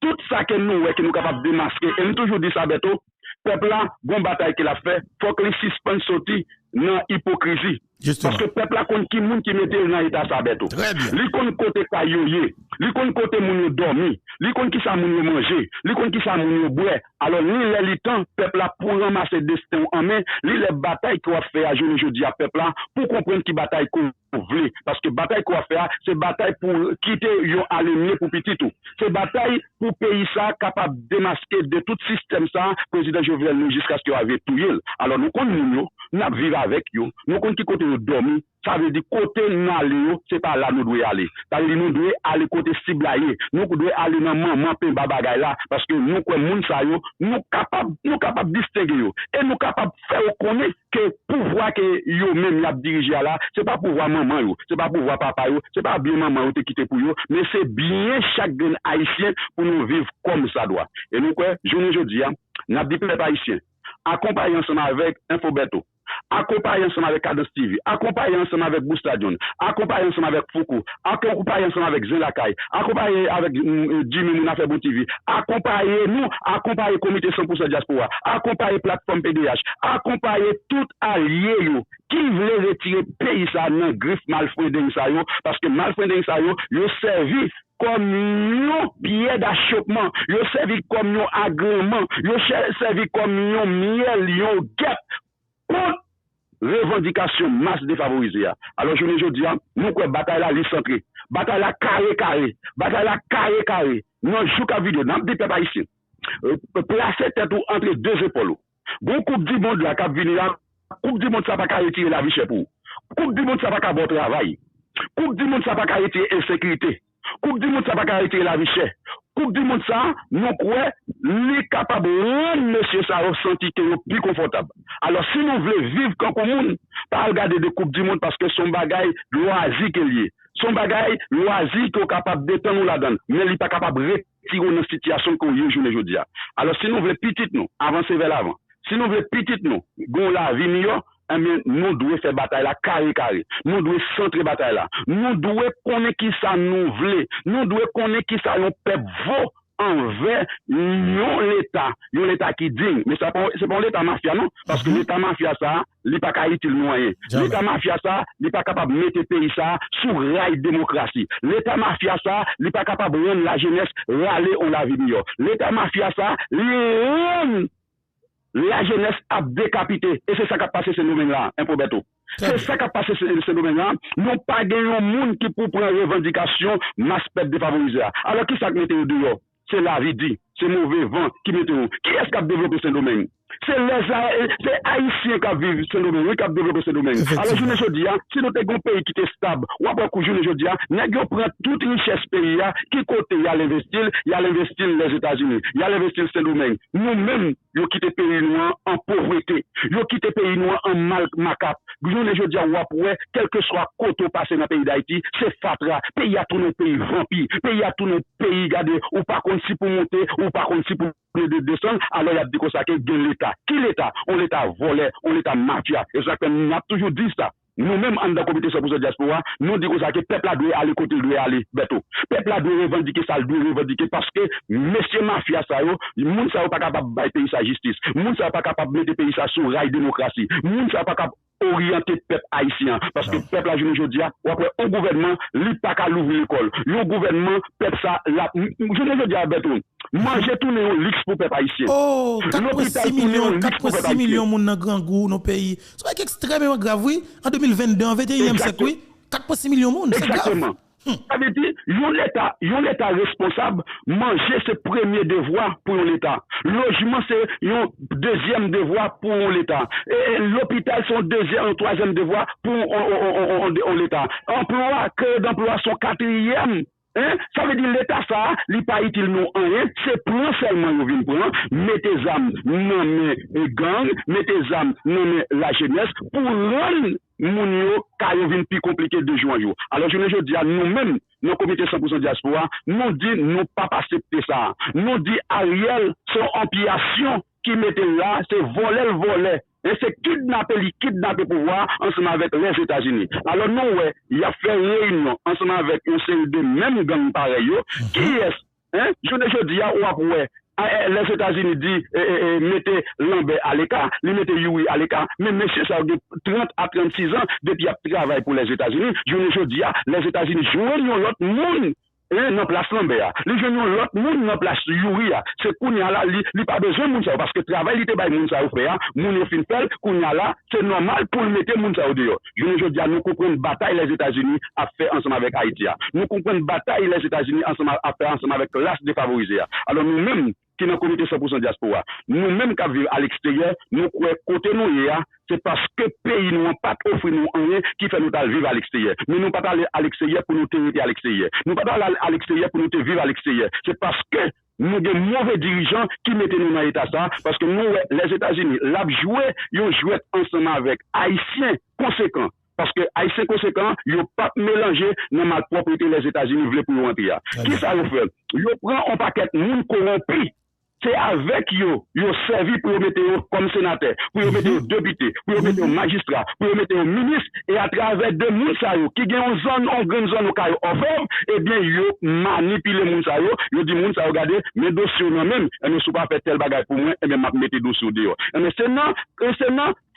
tout ça que nous qui nous capable de démasquer et nous toujours dit ça Beto peuple là bon bataille qu'il a fait faut que les suspend sorti dans hypocrisie. Justement. Parce que le peuple a compte qui moun qui mettait dans l'état ça Beto. Très bien. Li kon côté kayoye, li kon côté moun yo dormi, li kon qui ça moun yo manger, li kon qui ça moun yo boire. Alors li les temps peuple a pour ramasser destin en main, li les batailles qu'on fait à journée jeudi à peuple là pour comprendre qui bataille qu'on veut parce que bataille qu'on fait c'est bataille pour quitter yo aller mieux pour petit tout. C'est bataille pour pays ça capable démasquer de tout système ça président Jovenel jusqu'à ce qu'il avait tout. Alors nous connaissons nous vivre avec yo, nous connaissons qui côté dormir, ça veut dire côté n'aller, c'est pas là nous devons aller. Ça veut dire nous devons aller côté ciblayer, nous devons aller dans maman pe babagay là parce que nous comme moun sa yo, nous capable distinguer yo et nous capable faire connaître que pouvoir que yo même y a dirigé là, c'est pas pouvoir maman yo, c'est pas pouvoir papa yo, c'est pas bien maman yo te quitter pour yo, mais c'est bien chaque haïtien pour nous vivre comme ça doit. Et nous quoi, journée aujourd'hui, n'a dit peuple haïtien, accompagné ensemble avec Infobeto. Accompagné ensemble avec Cadence TV, accompagné ensemble avec Boustadion, accompagné ensemble avec Foucault, accompagné ensemble avec Zelakay, accompagné avec Jimmy Mounafé Bon TV, accompagné nous, accompagné Comité 100% Diaspora, accompagné Plateforme PDH, accompagné tout allié qui voulait retirer pays ça dans griffe malfonding ça parce que malfonding ça yo servi comme un pied d'achoppement, yo servi comme un agrément, yo servi comme un miel, un guet contre revendication masse défavorisée. Alors je dis, nous quoi bataille là centrée, bataille là carré, bataille là carré. Non, je suis vidéo, n'a pas pas ici. Placer tête entre deux épaules. Bon coupe du monde là qui vient là, coupe du monde ça pas retirer la vie chez pour. Coupe du monde ça pas bon travail. Coupe du monde ça pas retirer insécurité. Coupe du monde ça pas retirer la vie chère. Coupe du monde ça, nous croyons, les capables de monsieur ça ressenti que est plus confortable. Alors si nous voulons vivre comme monde, pas regarder des coupes du monde parce que son bagaille loisir qu'il lié. Son bagaille loisir qui est capable d'étendre là-dedans, mais il n'est pas capable de retirer une situation qu'on y est aujourd'hui. Alors si nous voulons petit nous, avancer vers l'avant. Si nous voulons petit nous, gon la vie meilleure, nous devons faire bataille là carré. Nous devons centrer bataille là. Nous devons connaître qui ça nous voulons. Nous devons connaître qui ça nous peuple vaut envers l'État qui digne. Mais c'est pas l'État mafia, non? Parce que l'État mafia ça, il n'est pas capable de le moyen. L'État mafia ça, il n'est pas capable de mettre le pays ça sous rail démocratie. L'État mafia ça, il n'est pas capable de rendre la jeunesse râler on la vie meilleure. L'État mafia ça, la jeunesse a décapité. Et c'est ça qui a passé ce domaine-là, Infobeto. C'est ça qui a passé ce domaine-là. Non pas gagné un monde qui pour prendre revendication, masse pète défavorisée. Alors qui ça qui mettez dehors? C'est la vie dit, c'est mauvais vent qui mettez. Qui est-ce qui a développé ce domaine? C'est Haïtiens qui vivent ce domaine, qui ont développé ce domaine. Alors, je dis, si nous avons un pays qui est stable, ou après, je dis, nous prenons toute richesse pays, qui côté il y a l'investir les États-Unis, il y a l'investir ce domaine. Nous-mêmes, nous quittons le pays noir en pauvreté, nous quittons le pays noir en mal macap. Je dis, après, quel que soit côté passé dans le pays d'Haïti, c'est fatra. Pays à tous nos pays vampires, pays à tous nos pays, regardez, ou par contre, si pour monter, ou par contre, si pour descendre, alors il y a des choses qui gagnent l'État. Qui l'État? On l'État volé, on l'État mafia. Exactement, on a toujours dit ça. Nous-mêmes, en tant que comité 100% diaspora, nous disons que le peuple a dû aller côté, il doit aller, beto. Le peuple a dû revendiquer ça, il doit revendiquer parce que, messieurs mafia, ça, le monde n'est pas capable de payer sa justice. Le monde n'est pas capable de mettre le pays sur rail démocratie. Le monde n'est pas capable orienter le peuple haïtien. Parce que le peuple a joué aujourd'hui, après, au gouvernement, il n'est pas capable d'ouvrir l'école. Le gouvernement, peuple ça, je ne veux dire, beto. Manger tout le luxe pour le peuple haïtien. Oh, 4,6 millions de monde dans grand goût, nos pays. C'est extrêmement grave, oui. En 2022, en 21e siècle, oui. 4,6 millions de monde, c'est grave. Exactement. Ça veut dire, l'État responsable, manger c'est premier devoir pour l'État. Logement c'est un deuxième devoir pour l'État. Et l'hôpital c'est un deuxième, un troisième devoir pour l'État. Emploi, que d'emploi sont quatrième. Hein? Ça veut dire l'État ça, il n'est pas utile nous rien, c'est pour seulement nous venir prendre, mettez âmes, nommez gang, mettez âmes, nommez la jeunesse, pour rendre moun yo, car yo vin plus compliqué de juin yo. Alors je dis à nous-mêmes, nos comités 100% diaspora, nous dit nous pas accepter ça. Nous dit Ariel, son ampliation qui mettait là, c'est voler. Et c'est kidnapper pouvoir ensemble avec les États-Unis. Alors nous, ouais, il a fait réunion ensemble avec une série de mêmes gangs pareils, qui est, hein, je dis à ouais, les États-Unis disent, mettez Lambert à l'écart, les mettez Yuri à l'écart, mais monsieur, ça a 30 à 36 ans depuis qu'il travaille pour les États-Unis. Je dis, les États-Unis jouent l'autre monde. Non place Lambert, les jeunes l'autre monde non place Yuri, c'est Kounia là, il pas besoin de ça parce que travail il était bail moun ça faire, moun fin faire, Kounia là, c'est normal pour mettre moun ça au dehors. Je dis nous comprenons bataille les États-Unis à faire ensemble avec Haïti. Nous comprenons bataille les États-Unis ensemble à faire ensemble avec classe défavorisée. Alors nous-mêmes qui dans le comité 100% diaspora, nous-mêmes qui vivons à l'extérieur, nous croyons côté nous c'est parce que pays nous n'ont pas offert nous rien qui fait nous vivre à l'extérieur. Mais nous pas aller à l'extérieur pour nous tenir à l'extérieur. Nous pas aller à l'extérieur pour nous vivre à l'extérieur. C'est parce que nous des mauvais dirigeants qui mettent nous dans l'état ça parce que nous les États-Unis l'a joué, ils ont joué ensemble avec Haïtiens conséquents. Parce que Haïtiens conséquents, ils n'ont pas mélangé dans ma propriété les États-Unis voulaient pour rentrer. Qui ça vous fait? Ils prennent un paquet de monde corrompu. C'est avec yo servi pour mettre comme sénateur, pour mettre député, pour mettre magistrat, pour mettre ministre, et à travers de moun sa yo, qui gagne une grande zone au caillou forme, eh bien, yo manipule moun sa yo dit moun sa yo, regardez, mes dossiers non même, et ne sont pas fait tel bagage pour moi, et bien, m'a mettez dossier dehors. Mais c'est non,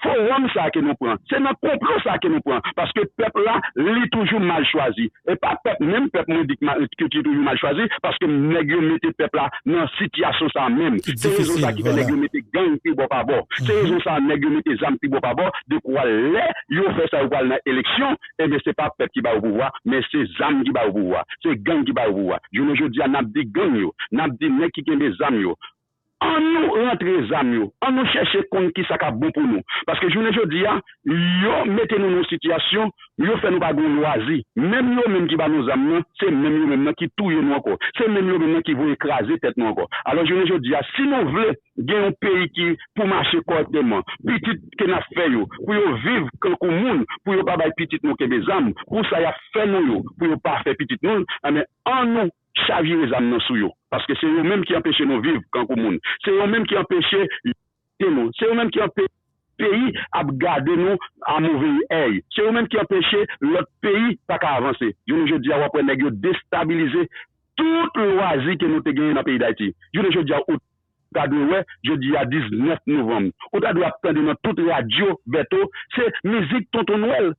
forum ça que nous prenons. C'est notre complot ça que nous prenons. Parce que peuple là, il est toujours mal choisi. Et pas peuple, même peuple nous dit que est toujours mal choisi, parce que nous mettons peuple là dans situation ça même. C'est raison ça qui fait nous mettre gang qui bon pas bon. C'est raison ça nous mettre zam qui bon pas bon. De quoi les, yo fait ça ou dans l'élection, et bien c'est pas peuple qui va au pouvoir, mais c'est zam qui va au pouvoir. C'est gang qui va au pouvoir. Je dis à n'a dit gang yo, n'a dit nek qui gagne des zam yo. En nous rentrer zam en nous chercher compte qui ça bon pour nous parce que je dis yo mettez nous dans situation yo fait nous pas bon loisir même yo même qui va nous zam c'est même yo même qui touille nous encore c'est même yo même qui vont écraser tête nous encore alors je dis si nous voulons gagner un pays qui pour marcher correctement petit que n'a fait yo pour yo vivre comme monde pour yo pas bail petit nous que des âmes pour ça y a fait nous pour yo pas faire petit nous mais en nous chavier les âmes sous yo parce que c'est eux même qui empêchent nous vivre quand monde c'est eux même qui empêchent nous c'est eux même qui empêchent pays à garder nous à mauvais œil c'est eux même qui empêchent l'autre pays pas qu'à avancer je dis à après nèg déstabiliser toute loisir que nous te gagné dans le pays d'Haïti je dis je dis à 19 novembre. Ou t'as dû attendre dans toute radio, Beto, c'est musique Tonton Noël.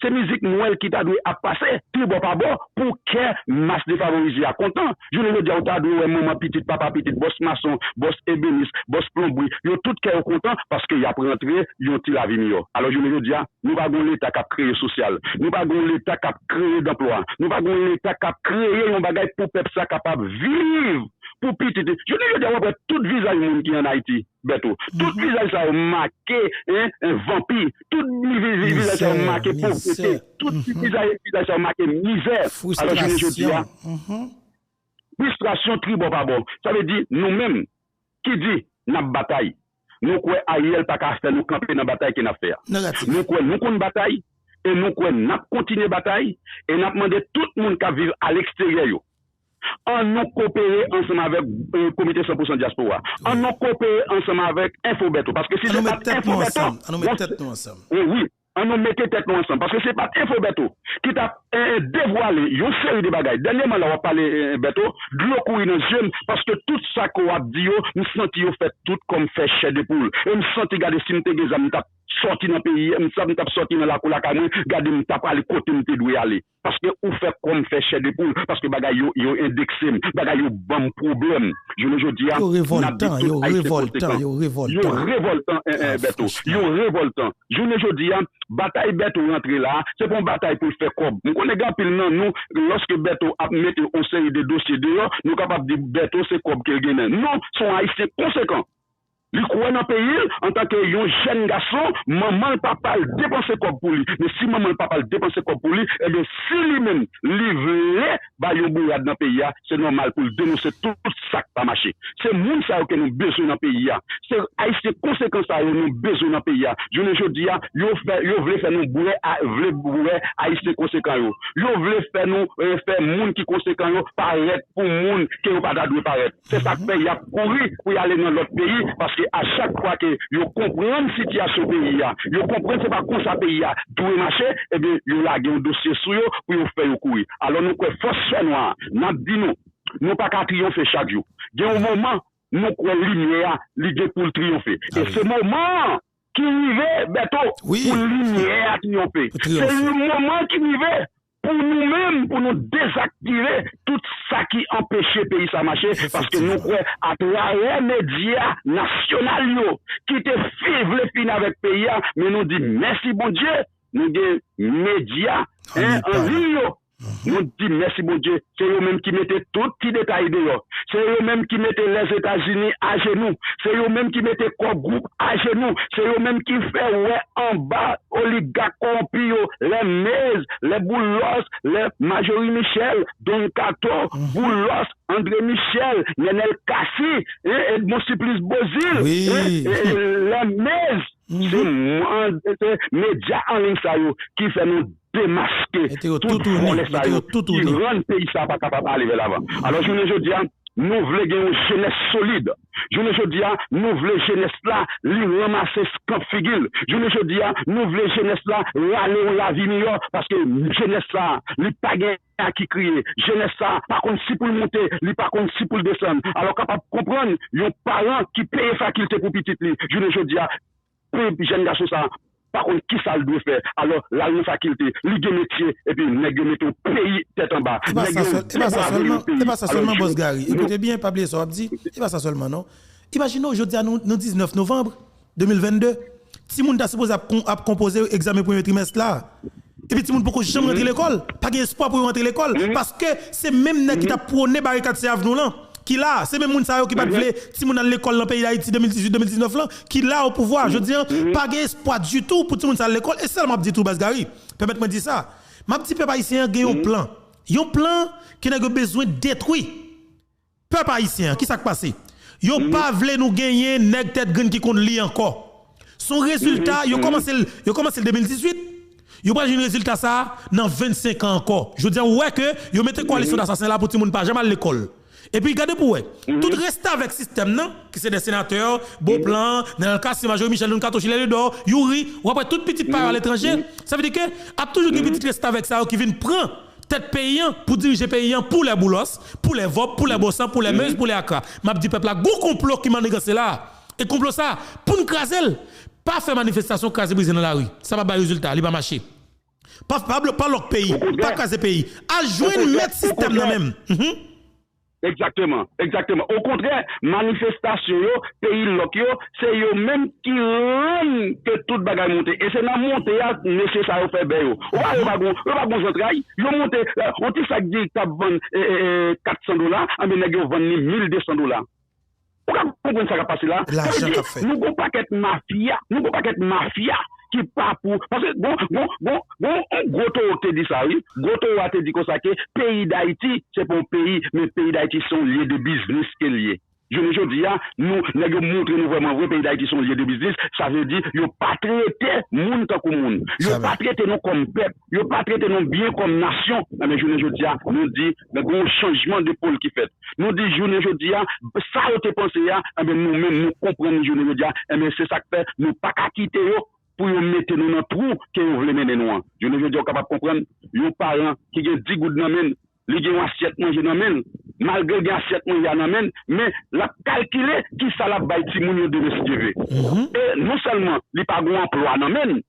C'est musique Noël qui t'a dû à passer. Tout bon pas bon, pour que masse défavorisée à content. Je ne veux dire, t'as dû maman petit, papa petit, boss maçon, boss ébéniste, boss plomberie. Yo tout qui est content parce qu'il y a rentré, yo ti la vie meilleure. Alors je veux dire, nous pas l'État qui a créé social. Nous pas l'État qui a créé d'emploi. Nous pas l'État qui a créé un bagage pour peuple ça capable vivre. Pour petit, je veux dire, tout visage qui est en Haïti, Beto, tout visage ça marqué, un vampire, tout visage ça marqué pauvreté, tout visage ça marqué misère. Alors je dis, frustration, tribon pas bon. Ça veut dire, nous-mêmes, qui dit, n'a bataille. Nous quoi Ariel pas qu'à faire nous camper dans bataille qu'il n'a fait. Nous quoi nous qu'on bataille et nous quoi n'a continuer bataille et n'a demandé tout le monde qui vivre à l'extérieur. En nous coopérer ensemble avec le comité 100% diaspora. En nous coopérer ensemble avec Infobeto parce que si c'est pas Infobeto, on nous met tête nous ensemble. Oui. On nous mettait tête nous ensemble parce que c'est pas Infobeto qui t'a dévoilé une série de bagages. Dernièrement là on va parler Beto de l'eau courir dans jeune parce que tout ça qu'on a dit nous senti fait tout comme fait chef de poule et nous senti garder si nous te gazam t'a sorti dans le pays nous t'a sorti dans la cour la canou garder nous t'a aller côté nous te doit aller parce que ou fait comme fait chef de poule parce que bagages yo indexé bagages yo bon problème je ne dis pas yo révoltant Beto yo révoltant je ne dis bataille Beto rentrer là c'est pour une bataille pour faire comme nous connaît grand pile non nous lorsque Beto a mettre une série de dossiers dehors nous capable de dire Beto c'est comme qu'il gagne non sont haïtiens conséquents. Il croit dans le pays, en tant que jeune garçon, maman et papa dépenser comme pour lui. Mais si maman et papa dépenser comme pour lui, eh bien, si lui-même livre, bah, il bourrade dans le pays, c'est normal pour dénoncer tout ça qui pas marché. C'est moun ça que nous besoin dans le pays. C'est haïtien conséquences ça nous besoin dans le pays. Je ne dis pas, yo voulez faire nous bourrer haïtien conséquent yo voulez faire nous faire moun qui conséquent yo paraître pour moun qui pas doit paraître. C'est ça que pays a couru pour y aller dans l'autre pays parce que à chaque fois que vous comprenez la situation pays, vous comprenez c'est pas comme ça pays doit marcher, et bien vous laguez un dossier sur vous pour vous faire courir. Alors nous quoi force noire, n'a dit nous pas qu'à triompher chaque jour. Il y a un moment nous quoi lumière ligue pour triompher. Et ce moment qui arrive Beto pour lumière triompher. C'est le moment qui arrive pour nous-mêmes, pour nous désactiver tout ça qui empêche le pays à marcher, parce que nous croyons à travers les médias nationaux qui te suivent le fin avec le pays, mais nous disons merci bon Dieu, nous des médias en ligne. Nous disons merci bon Dieu, c'est eux-mêmes qui mettaient tout petit détail dehors. C'est eux-mêmes qui mettaient les États-Unis à genoux. C'est eux-mêmes qui mettaient quoi groupe à genoux. C'est eux-mêmes qui fait en bas oligarques corrompus, les Mez, les Boulos, les Majorie Michel, Don Cato, Boulos, André Michel, Nenel Kassi, Edmond Supplice Bozil, les Mez. C'est médias en ligne qui fait nous démasquer tout qui rend le pays ça pas capable d'aller vers l'avant. Alors je ne dis nous voulons une jeunesse solide. Je ne dis nous voulons jeunesse là lui ramasser camp figure. Je ne dis nous voulons jeunesse là aller la vie meilleure parce que jeunesse là lui pas gain qui crier. Jeunesse ça par contre si pour monter, lui par contre si pour descendre. Alors capable comprendre un parent qui paye faculté pour petit lui. Je ne dis jeune garçon ça par contre qui ça le doit faire alors la faculté lui de métier et puis nèg mettre au pays tête en bas c'est pas ça seulement boss Gary écoutez bien pas oublier ça dit c'est pas ça seulement non imaginez aujourd'hui nous 19 novembre 2022 si moun ta supposé à composer examen premier trimestre là et puis ti moun pourquoi jamais rentrer l'école pas espoir pour rentrer l'école parce que c'est même nèg qui t'a prôné barricade c'est avenue là qui là c'est même moun ça qui pas vle si moun dans l'école dans le pays d'Haïti 2018 2019 là qui là au pouvoir je dis pas espoir du tout pour tout moun ça l'école et seulement dit tout Basgari permettez-moi de dire ça ma petit peuple haïtien gagne un plan qui n'a besoin détruire peuple haïtien qui ça passé yo pas vle nous gagner nèg tête grande qui compte li encore son résultat yo commencé le 2018 yo pas un résultat ça dans 25 ans encore je dis ouais que yo mettez coalition d'assassin là pour tout moun pas jamais à l'école. Et puis, regardez pour tout reste avec le système, non? Qui c'est des sénateurs, Beauplan, dans le cas, c'est Majorie Michel, Don Cato, Chile Ledor, Yuri, ou après toute petite part à l'étranger. Ça veut dire que, a toujours une petite reste avec ça, qui vient prendre tête paysan pour diriger paysan pour les boulos, pour les vop, pour les bossans, pour les meuse, pour les accra. M'a dit peuple là, gros complot qui m'a négocié là. Et complot ça pour nous craser, pas faire manifestation craser briser dans la rue. Ça va pas résultat, il va marcher. Pas l'autre pays, pas craser pays. À jouer mettre système là même. Exactement. Au contraire, manifestation, pays locaux, c'est eux même qui rendent que toute bagarre monte. Et c'est dans montée nécessaire à faire bien. On va bon central, ils monte, on dit ça dit que $400, mais ils vont vendre $1,200. Pourquoi comprendre ça qui passe là? Nous avons pas qu'être mafia qui pas pour parce que gros te dit ça oui gros te dit comme ça que pays d'Haïti c'est pas un pays mais pays d'Haïti sont liés de business qui est lié. Je dis nous montrer nous vraiment vrai pays d'Haïti sont liés de business, ça veut dire yo pas traiter monde comme monde, yo pas traiter nous comme peuple, yo pas traiter nous bien comme nation. Mais je dis nous dit le gros changement de pôle qui fait. Nous dit je dis ça yo te penser mais nous même nous comprenons je dis mais c'est ça que fait nous pas quitter yo pour nous mettre nous dans trou que vous voulez mener nous. Je veux dire capable comprendre un parent qui a 10 gouttes dans main, il a assiette manger dans main, malgré qu'il assiette manger dans main, mais la calculer qui ça la bail ti moun yo de respirer. Et non seulement il pas grand emploi dans main,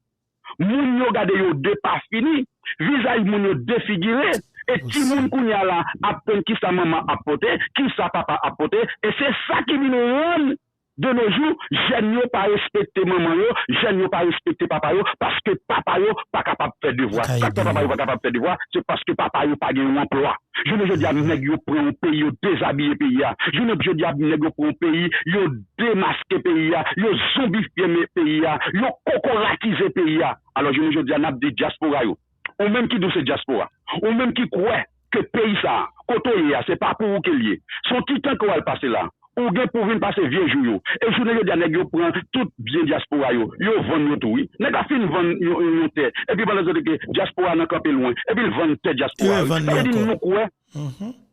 moun yo gade yo de pas fini, visage moun yo défiguré. Et ti moun kounya la apprendre qui sa maman apporté, qui sa papa apporté, et c'est ça qui vient nous de nos jours, jeunes yo pas respecter maman yo, jeunes yo pas respecter papa yo parce que papa yo pas capable de faire devoir. Quand papa yo pas capable de faire devoir, c'est parce que papa yo pas gagne un emploi. Je ne dis à nèg yo prend un pays yo déshabiller pays ya. Je ne dis à nèg yo prend un pays yo démasquer pays ya, yo zombifier pays ya, yo cocoratiser pays ya. Alors je ne dis à n'a de diaspora yo. Ou même qui dit c'est diaspora, ou même qui croit que pays ça, côté ya, c'est pas pour vous qu'il y est. Son petit temps qu'on va le passer là. Ou gen pour venir passer vieux jour. Et je ne dis à nèg yo prend tout bien diaspora yo vend tout oui. Nèg a fin vend yo terre. Et puis pendant que diaspora nan campé loin. Et puis vend terre diaspora. Ça dit nous quoi?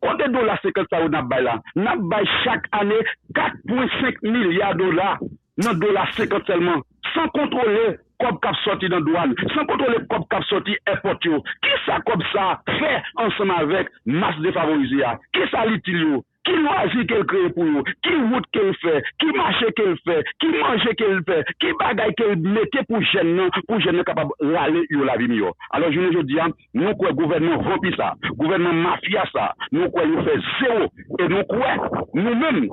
Combien de dollars c'est que ça n'a bay là? N'a bay chaque année 4,5 milliards de dollars. Non dollars 50 seulement. Sans contrôler comme cap sorti dans douane, sans contrôler comme cap sorti airport yo. Qui ça comme ça fait ensemble avec masse défavorisée? Qui ça l'utilise? Qui loisir qu'elle crée pour vous, qui route qu'elle fait, qui marché qu'elle fait, qui mange qu'elle fait, qui bagaille qu'elle mettait pour jeune capable râler la vie mieux. Alors je dis, nous quoi gouvernement rempli ça, gouvernement mafia ça, nous quoi nous fait zéro, et nous quoi nous-mêmes,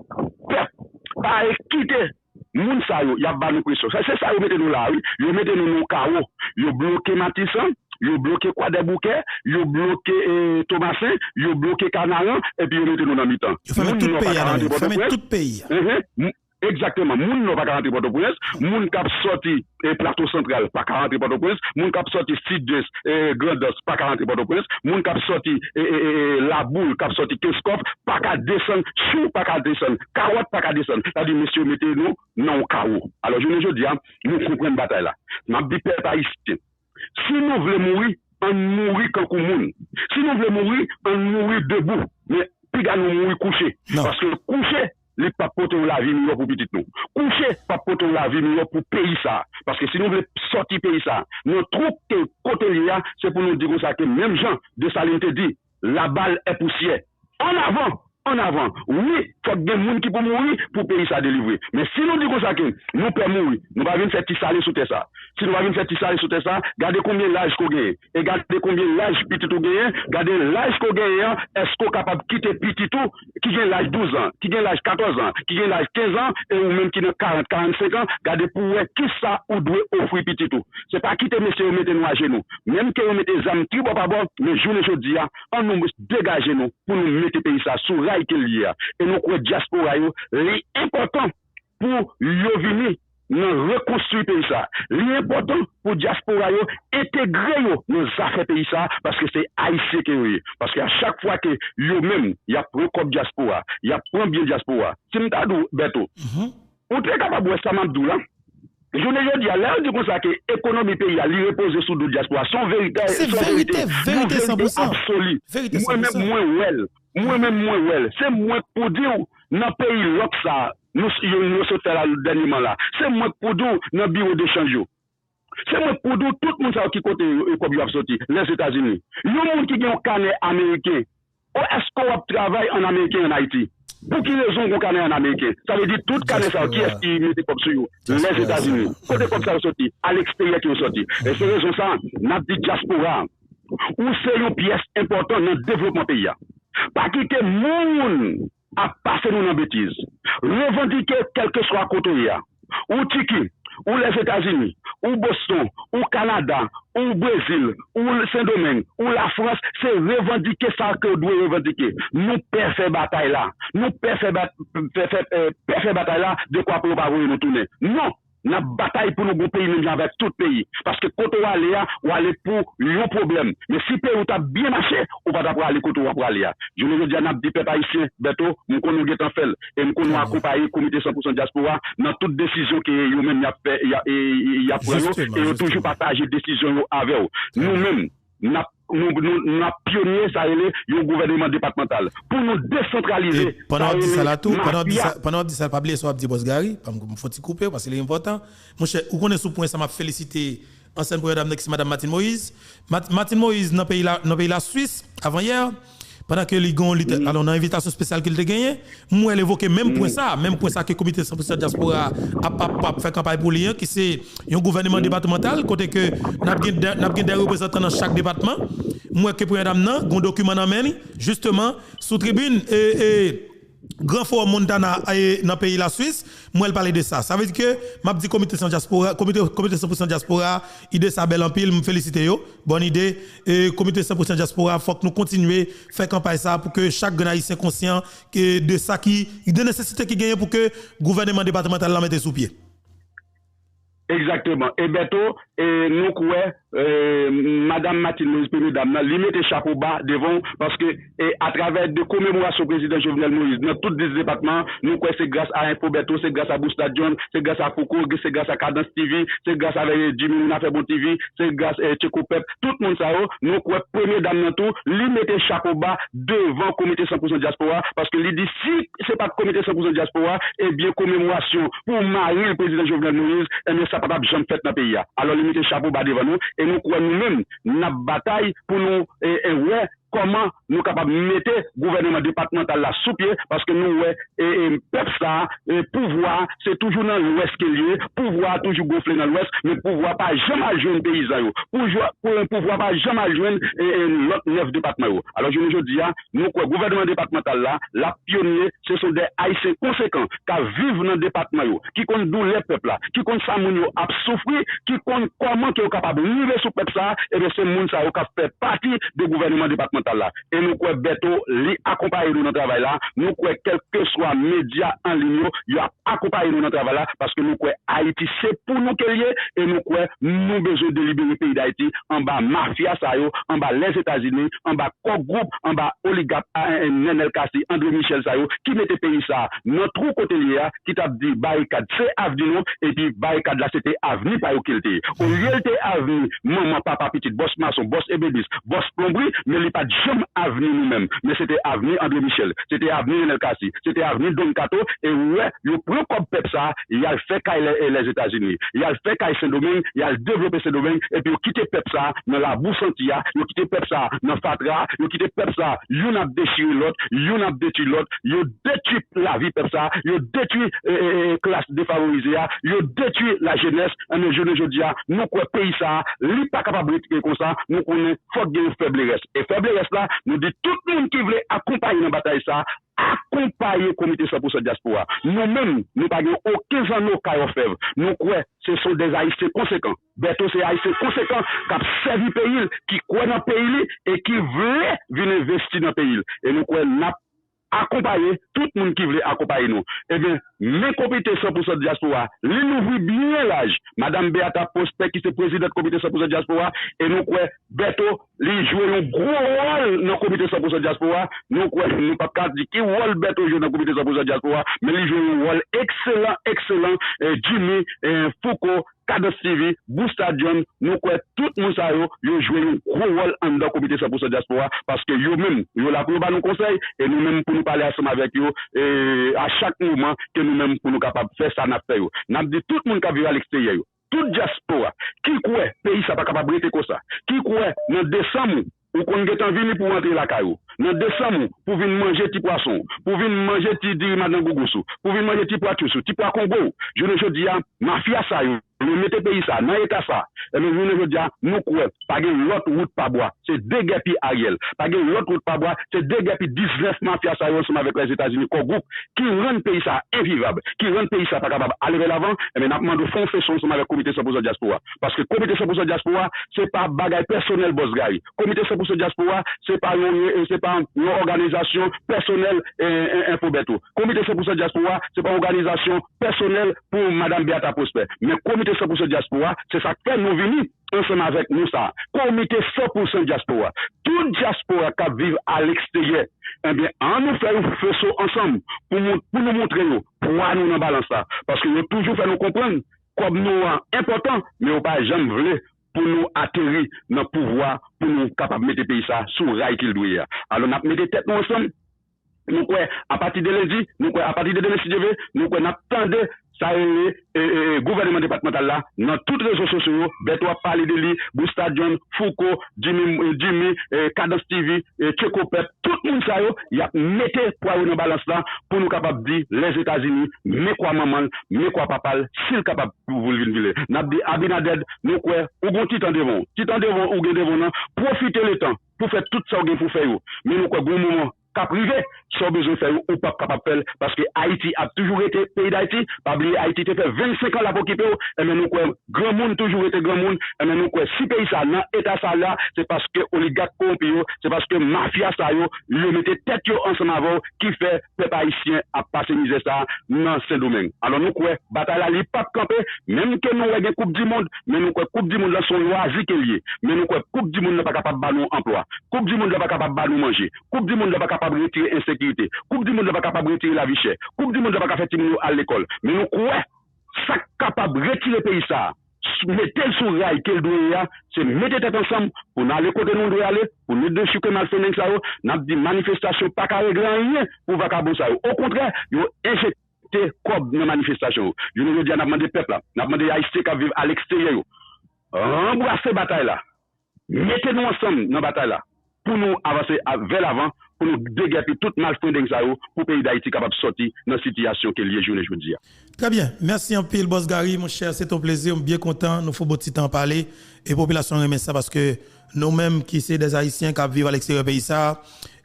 pas quitter. Moun sa yo, y a ba nous pression. C'est ça, yo mettez nous là, oui. Yo mettez nous dans carreau. Yo bloqué Matissan, yo bloqué quoi des bouquets, yo bloqué Thomasin, yo bloqué Canaran, et puis yo mettez nous dans mi-temps. Yo fait tout pays. Exactement. Moun n'a pas 40 Port-au-Prince, moun k'ap sorti plateau central, pas 40 Port-au-Prince, moun k'ap sorti Sud-Est, Grandos, pas 40 Port-au-Prince, moun k'ap sorti La Boule, k'ap sorti Keskov, pas qu'à descendre, chou pas qu'à descendre, carotte pas qu'à descendre. C'est-à-dire, messieurs, mettez-nous non au chaos. Alors, je ne dis, nous comprenons bataille là. M'a dit, peuple haïtien. Si nous voulons mourir, on mourit comme moun. Si nous voulons mourir, on mourit debout. Mais, puis, nous mourir couché. Parce que couché, les papotes la vie meilleure pour petit nous. Coucher papote la vie meilleure pour pays ça. Parce que si nous voulons sortir pays ça, nous trouvons que côté là, c'est pour nous dire ça que même Jean de Saline te dit, la balle est poussière. En avant. Oui, faut que des gens qui peuvent mourir pour payer ça délivrer. Mais si nous disons ça que nous pouvons mourir, nous ne pouvons pas faire tissaler sous ça. Si nous ne pouvons pas faire tissaler sous ça, regardez combien l'âge qu'on gagne. Et regardez combien l'âge petit tout gagne. Regardez l'âge qu'on gagne. Est-ce qu'on est capable de quitter petit tout, qui gagne l'âge 12 ans, qui gagne l'âge 14 ans, qui gagne l'âge 15 ans, et ou même qui a 40, 45 ans, regardez pour qui ça ou doit offrir petit tout. C'est pas quitter monsieur, mettez nous à genoux. Même que vous mettez des âmes qui vont pas bon, mais je ne dis pas, on nous dégager nous pour nous mettre pays ça sous rail qu'il y a. Et nous croyons diaspora, l'important pour yo venir nous reconstruire pays ça. L'important pour diaspora intégrer nos affaires pays ça parce que c'est haïtien que oui. Parce qu'à chaque fois que yo même y a pro comme diaspora, y a pro bien diaspora. Si m'ta dou Beto. On est capable de ça m'abdou là. Je ne dis à l'heure du ça que l'économie pays a repose sous le diaspora. Son vérité, vérité 100%. Absolue. Moi-même, moins well. C'est moins pour dire, dans le pays, l'autre ça, nous sommes fait là, le dernier là. C'est moins pour dire, dans le bureau d'échange. C'est moi pour tout le monde qui côté comme il a sorti les États-Unis. Il y a monde qui a un carnet américain. Est-ce qu'on travaille en américain en Haïti? Pour qui raison qu'on carnet en américain? Ça veut dire tout carnet ça qui est qui met comme sur les États-Unis. Côté comme ça sorti à l'extérieur qui est sorti. Et c'est raison ça, n'a dit diaspora ou c'est une pièce importante dans le développement pays. Pas quitter monde à passer nous dans bêtise. Revendiquer quel que soit côté ou Tiki, ou les États-Unis, ou Boston, ou Canada, ou Brésil, ou Saint-Domingue, ou la France, c'est revendiquer ça que nous devons revendiquer. Nous perdons cette bataille là. Nous perdons cette bataille là de quoi pour pas nous tourner. Non! Nous bataille pour nos pays, nous avec tout pays. Parce que quand on va aller, on va aller pour un problème. Mais si le pays a bien marché, on va pas aller côté pour aller. Je ne veux dire, nous dit peuple haïtien, Beto, nous connaissons en fait, et nous connaissons accompagner le comité 100% diaspora dans toute décision que nous-mêmes a fait, il y a pris, et nous toujours partager décision avec eux. Nous-mêmes, nous avons pionnier ça le gouvernement départemental pour nous décentraliser. Pendant dit ça là tout, pendant dit ça pas oublier soit petit boss Gary, faut t'y couper parce que c'est important. Mon cher, vous connaissez ce point ça m'a félicité ancienne première dame madame Martine Moïse. Martine Moïse dans pays la Suisse avant hier. Pendant que les gars, alors, dans l'invitation spéciale qu'il a gagnée, moi, elle évoquait même point ça que le comité 100% diaspora a fait campagne pour lui, qui c'est un gouvernement départemental, côté que n'a des représentants dans chaque département. Moi, que pour madame, un document dans main, justement, sous tribune et Grand Forum Montana dans le pays de la Suisse, moi elle parlait de ça. Ça veut dire que m'a dit comité 100% diaspora, idée ça belle en pile, me féliciter yo. Bonne idée et comité 100% diaspora, faut que nous continuer faire campagne ça pour que chaque Haïtien conscient que de ça qui de nécessité qui gagne pour que le gouvernement départemental la mette sous pied. Exactement. Et bientôt, nous croyons, Madame Martine Moïse, lui mettre chapeau bas devant, parce que, à travers de commémorations président Jovenel Moïse, dans tous les départements, nous croyons c'est grâce à Info Beto, c'est grâce à Boustadion, c'est grâce à Foucault, c'est grâce à Cadence TV, c'est grâce à Jimmy Nafebo TV, c'est grâce à Tcheko Pep, tout le monde ça, nous croyons, premier dame dans tout, lui mettre chapeau bas devant le comité 100% diaspora, parce que lui dit, si c'est pas le comité 100% diaspora, eh bien, commémoration pour marier le président Jovenel Moïse, eh bien, ça pas jamais fait dans le pays. Alors, lui mettre chapeau bas devant nous, et nous croyons nous-mêmes, nous bataille pour nous, ouais, comment nous capables de mettre le gouvernement départemental là sous pied, parce que nous, peuple ça, pouvoir, c'est toujours dans l'ouest qu'il y a, pouvoir toujours gonfler dans l'ouest, mais pouvoir pas jamais jouer un paysan, pouvoir pas jamais jouer l'autre 9 départements. Alors, je nous dis, nous, le gouvernement départemental là, la pionnier, ce sont des haïtiens conséquents, qui vivent dans le département, qui comptent d'où les peuples là, qui comptent ça, moun yo a souffrir, qui comptent comment qui est capable de vivre sous peuple ça, et bien, c'est moun ça, qui fait partie du gouvernement départemental. Là. Et nous croyons Beto li accompagner nous dans le travail là. Nous croyons quel que soit média en ligne, il a accompagné nous dans le travail là parce que nous croyons Haïti c'est pour nous qu'elle est et nous croyons nous besoin de libérer le pays d'Haïti en bas mafia ça yo, en bas les États-Unis, en bas Koch Group, en bas oligarque Nenel Kassi, André Michel ça yo, qui mettait pays ça notre côté là qui t'a dit barricade c'est avenue et puis barricade là c'était avenue pas yo qu'il était. Au lieu de avenue maman papa petite boss maçon, boss ébédis, boss plomberie, mais il pas jamais avenue nous-mêmes, mais c'était avenue André Michel, c'était avenue Nenel Kassi, c'était avenue Don Cato, et ouais, le premier comme peuple ça, il a fait les États-Unis, il a fait Saint-Domingue, il a développé Saint-Domingue, et puis il a quitté peuple ça dans la Boussantia, il a quitté peuple ça dans Fatra, il a quitté peuple ça, il a déchiré l'autre, il a détruit l'autre, il a détruit la vie peuple ça, il a détruit classe défavorisée, il a détruit la jeunesse, et je ne dis pas, nous quoi pays ça, il n'est pas capable de comme ça, nous connaissons faut gagner faiblesse, et faiblesse là, nous dit tout le monde qui voulait accompagner dans la bataille ça, accompagner le comité 100% diaspora. Nous-mêmes, nous n'avons aucun en nos cas fèvre. Nous croyons ce sont des haïtiens conséquents. Beto, c'est haïtiens conséquents qui ont servi le pays, qui croient dans le pays et qui veulent venir investir dans le pays. Et nous croyons accompagner tout le monde qui voulait accompagner nous. Eh bien, mes comités 100% diaspora, lui nous bien l'âge. Madame Beata Prospect, qui est présidente du comité 100% diaspora, et nous croyons, Beto, lui joue un gros rôle dans le comité 100% diaspora. Nous croyons, nous pas qu'à dire qui rôle Beto joue dans le comité 100% diaspora, mais lui joue un rôle excellent, Jimmy, Foucault, Cadence TV, Boustadion, nous croyons tout le monde ça, yo joué un gros rôle dans le comité 100% diaspora, parce que yo même, yo la pour nous conseil, et nous même pour nous parler ensemble avec eux, et à chaque moment que nous-mêmes pour nous capables de faire ça, n'a fait. N'a dit tout le monde qui vit à l'extérieur. toute diaspora, qui croit pays ça pas capable de rester comme ça, qui croit dans décembre, ou qu'on est en venu pour rentrer la caillou. Dans décembre, pour venir manger petit poisson, pour venir manger petit dirima dans gougoussou, pour venir manger petit poitou, petit pois Congo. Je ne dis pas, mafia ça, nous mettez pays ça, dans l'état ça. Et je ne dis pas, nous quoi, pas l'autre route pas bois, c'est deux guépis Ariel. Pas l'autre route pas bois, c'est deux guépis 19 mafias ça, ensemble avec les États-Unis, qu'on groupe, qui rendent pays ça invivable, qui rendent pays ça pas capable d'aller vers l'avant, et maintenant, nous devons faire ensemble avec le comité 100% diaspora. Parce que le comité 100% diaspora, c'est pas bagaille personnel boss guy. Comité 100% diaspora, c'est pas une organisation personnelle Infobeto. Comité 100% diaspora, c'est pas une organisation personnelle pour Madame Beata Prosper. Mais comité 100% diaspora, c'est ça que nous venons ensemble avec nous ça. Comité 100% diaspora. Toute diaspora qui vit à l'extérieur, eh bien, on nous fait un faisceau ensemble pour nous montrer nous, pour nous dans balance ça. Parce que nous toujours fait nous comprendre comme nous important, mais on pas jamais voulu pour nous atterrir dans le pouvoir, pour nous capables de mettre le pays ça sous rail qu'il doit. Alors, nous mettons tête ensemble. Nous quoi à partir de lundi, nous quoi à partir de demain si je veux, nous quoi n'attendez ça gouvernement départemental là dans toutes les réseaux sociaux, Beto a parlé de lui, Boustadion, Foucault, Jimmy, Cadence TV, Tcheko Pep, tout le monde ça yo, y a mettez poids dans balance là pour nous capable dire les États-Unis, mais quoi maman, mais quoi papa, s'il capable pour vous venir. N'a dit Abinaded, nous quoi ou bon titan devant ou gen devant profiter le temps pour faire tout ça pour faire mais nous quoi bon moment qu'à privé, sans besoin de faire ou pas capable de faire, parce que Haïti a toujours été pays d'Haïti, pas oublier Haïti a fait 25 ans là pour quitter, et nous quoi, grand monde toujours été grand monde, et nous quoi, si pays ça, dans état ça là, c'est parce que oligarque corrompu, c'est parce que mafia ça yo, le mettez tête yo ensemble avant, qui fait peuple haïtien à passer misère ça dans ce domaine. Alors nous quoi, bataille là, li pas camper, même que nous avons Coupe du Monde, mais nous quoi, Coupe du Monde là son loisir qui lié, mais nous quoi, Coupe du Monde n'est pas capable de nous emploi, Coupe du Monde n'est pas capable de nous manger, Coupe du Monde n'est pas capable de retirer insécurité. Coupe du monde n'est pas capable de retirer la vie chère. Coupe du monde n'est pas capable de faire à l'école. Mais nous croyons ça capable de retirer le pays ça. Mettez le sous rail qu'elle doit c'est mettre tête ensemble pour nous aller côté nous doit aller pour nous de sucre mal fait ça n'a dit manifestation pas qu'à régler rien pour vacabon ça. Au contraire, yo injecté comme dans manifestation. Je nous dis n'a demandé peuple là, n'a demandé haïtien qui vivent à l'extérieur. Embrasser bataille là. Mettez-nous ensemble dans bataille là pour nous avancer vers l'avant. Pour nous dégager toute malfonding ça pour le pays d'Haïti capable de sortir dans la situation qui est liée journée jeudi. Très bien. Merci un peu, Boss Gary, mon cher. C'est un plaisir. Bien content. Nous faut beaucoup de temps parler. Et la population aime ça parce que nous-mêmes, qui sommes des Haïtiens qui vivent à l'extérieur du pays, ça,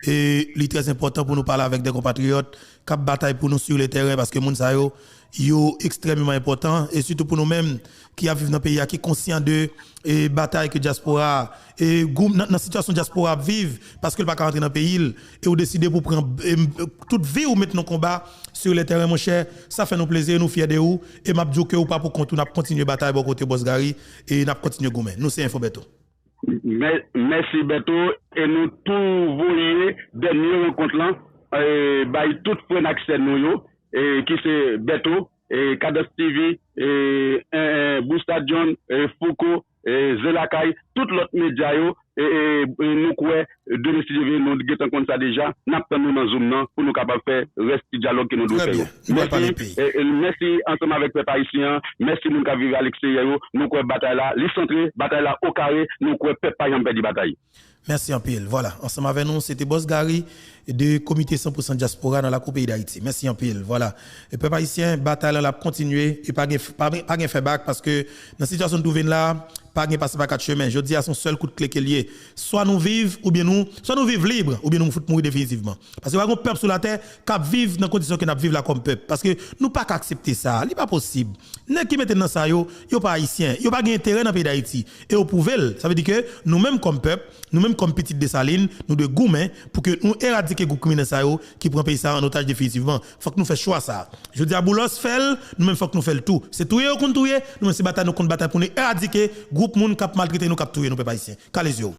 et c'est très important pour nous parler avec des compatriotes qui bataillent pour nous sur le terrain parce que les gens sont extrêmement important et surtout pour nous-mêmes qui vivent dans le pays, qui sont conscients de la bataille que diaspora et dans la situation diaspora vivent parce que le pas rentrer dans le pays et ou décider pour prendre toute vie ou mettre nos combats sur le terrain mon cher, ça fait nous plaisir, nous fiers de vous et m'a dit que ou pas pour continuer la bataille pour côté Boss Gary et n'a continuer goumen. Nous c'est Infobeto. Merci Beto et nous tout voyez dernier rencontre là by tout point accès nous et qui c'est Beto et Cadence TV et Boustadion et Foucault et Zelakay tout l'autre média et nous quoi de nous nous guettons comme ça déjà n'attend nous dans zoom pour nous capable faire reste dialogue que nous devons faire. Merci ensemble avec les haïtiens, merci nous qui vivent à l'extérieur, nous quoi bataille là, les centré, bataille là au carré, nous quoi peuple pas perdre bataille. Merci en pile. Voilà, ensemble avec nous, c'était Boss Gary de comité 100% diaspora dans la Coupe d'Haïti. Merci en pile. Voilà. Et peuple haïtien, bataille là continuer et pas faire back parce que dans la situation de là, pas de passer par quatre chemins. Je dis à son seul coup de clé qu'il y est. Soit nous vivons, ou bien nous, soit nous vivons libres, ou bien nous mourir définitivement. Parce que nous avons un peuple sur la terre qui vit dans les conditions que nous vivons là comme peuple. Parce que nous pas accepter ça. Ce n'est pas possible. Nous qui mettons dans ça, yo pas haïtien, yo pas intérêt dans le pays d'Haïti. Et au pouvoir, ça veut dire que nous-mêmes comme peuple, nous-mêmes comme petite Dessalines, nous de gourmets pour que nous éradiquions les groupes criminels qui prennent pays ça en otage définitivement. Faut que nous fassions choix ça. Je dis à Boulos fait, nous-mêmes faut que nous fassions tout. C'est tout contre tout, nous c'est bataille nous contre bataille pour nous éradiquer groupe moun cap maltraiter nous cap touyer nous peuple haïtien. Calez-yo.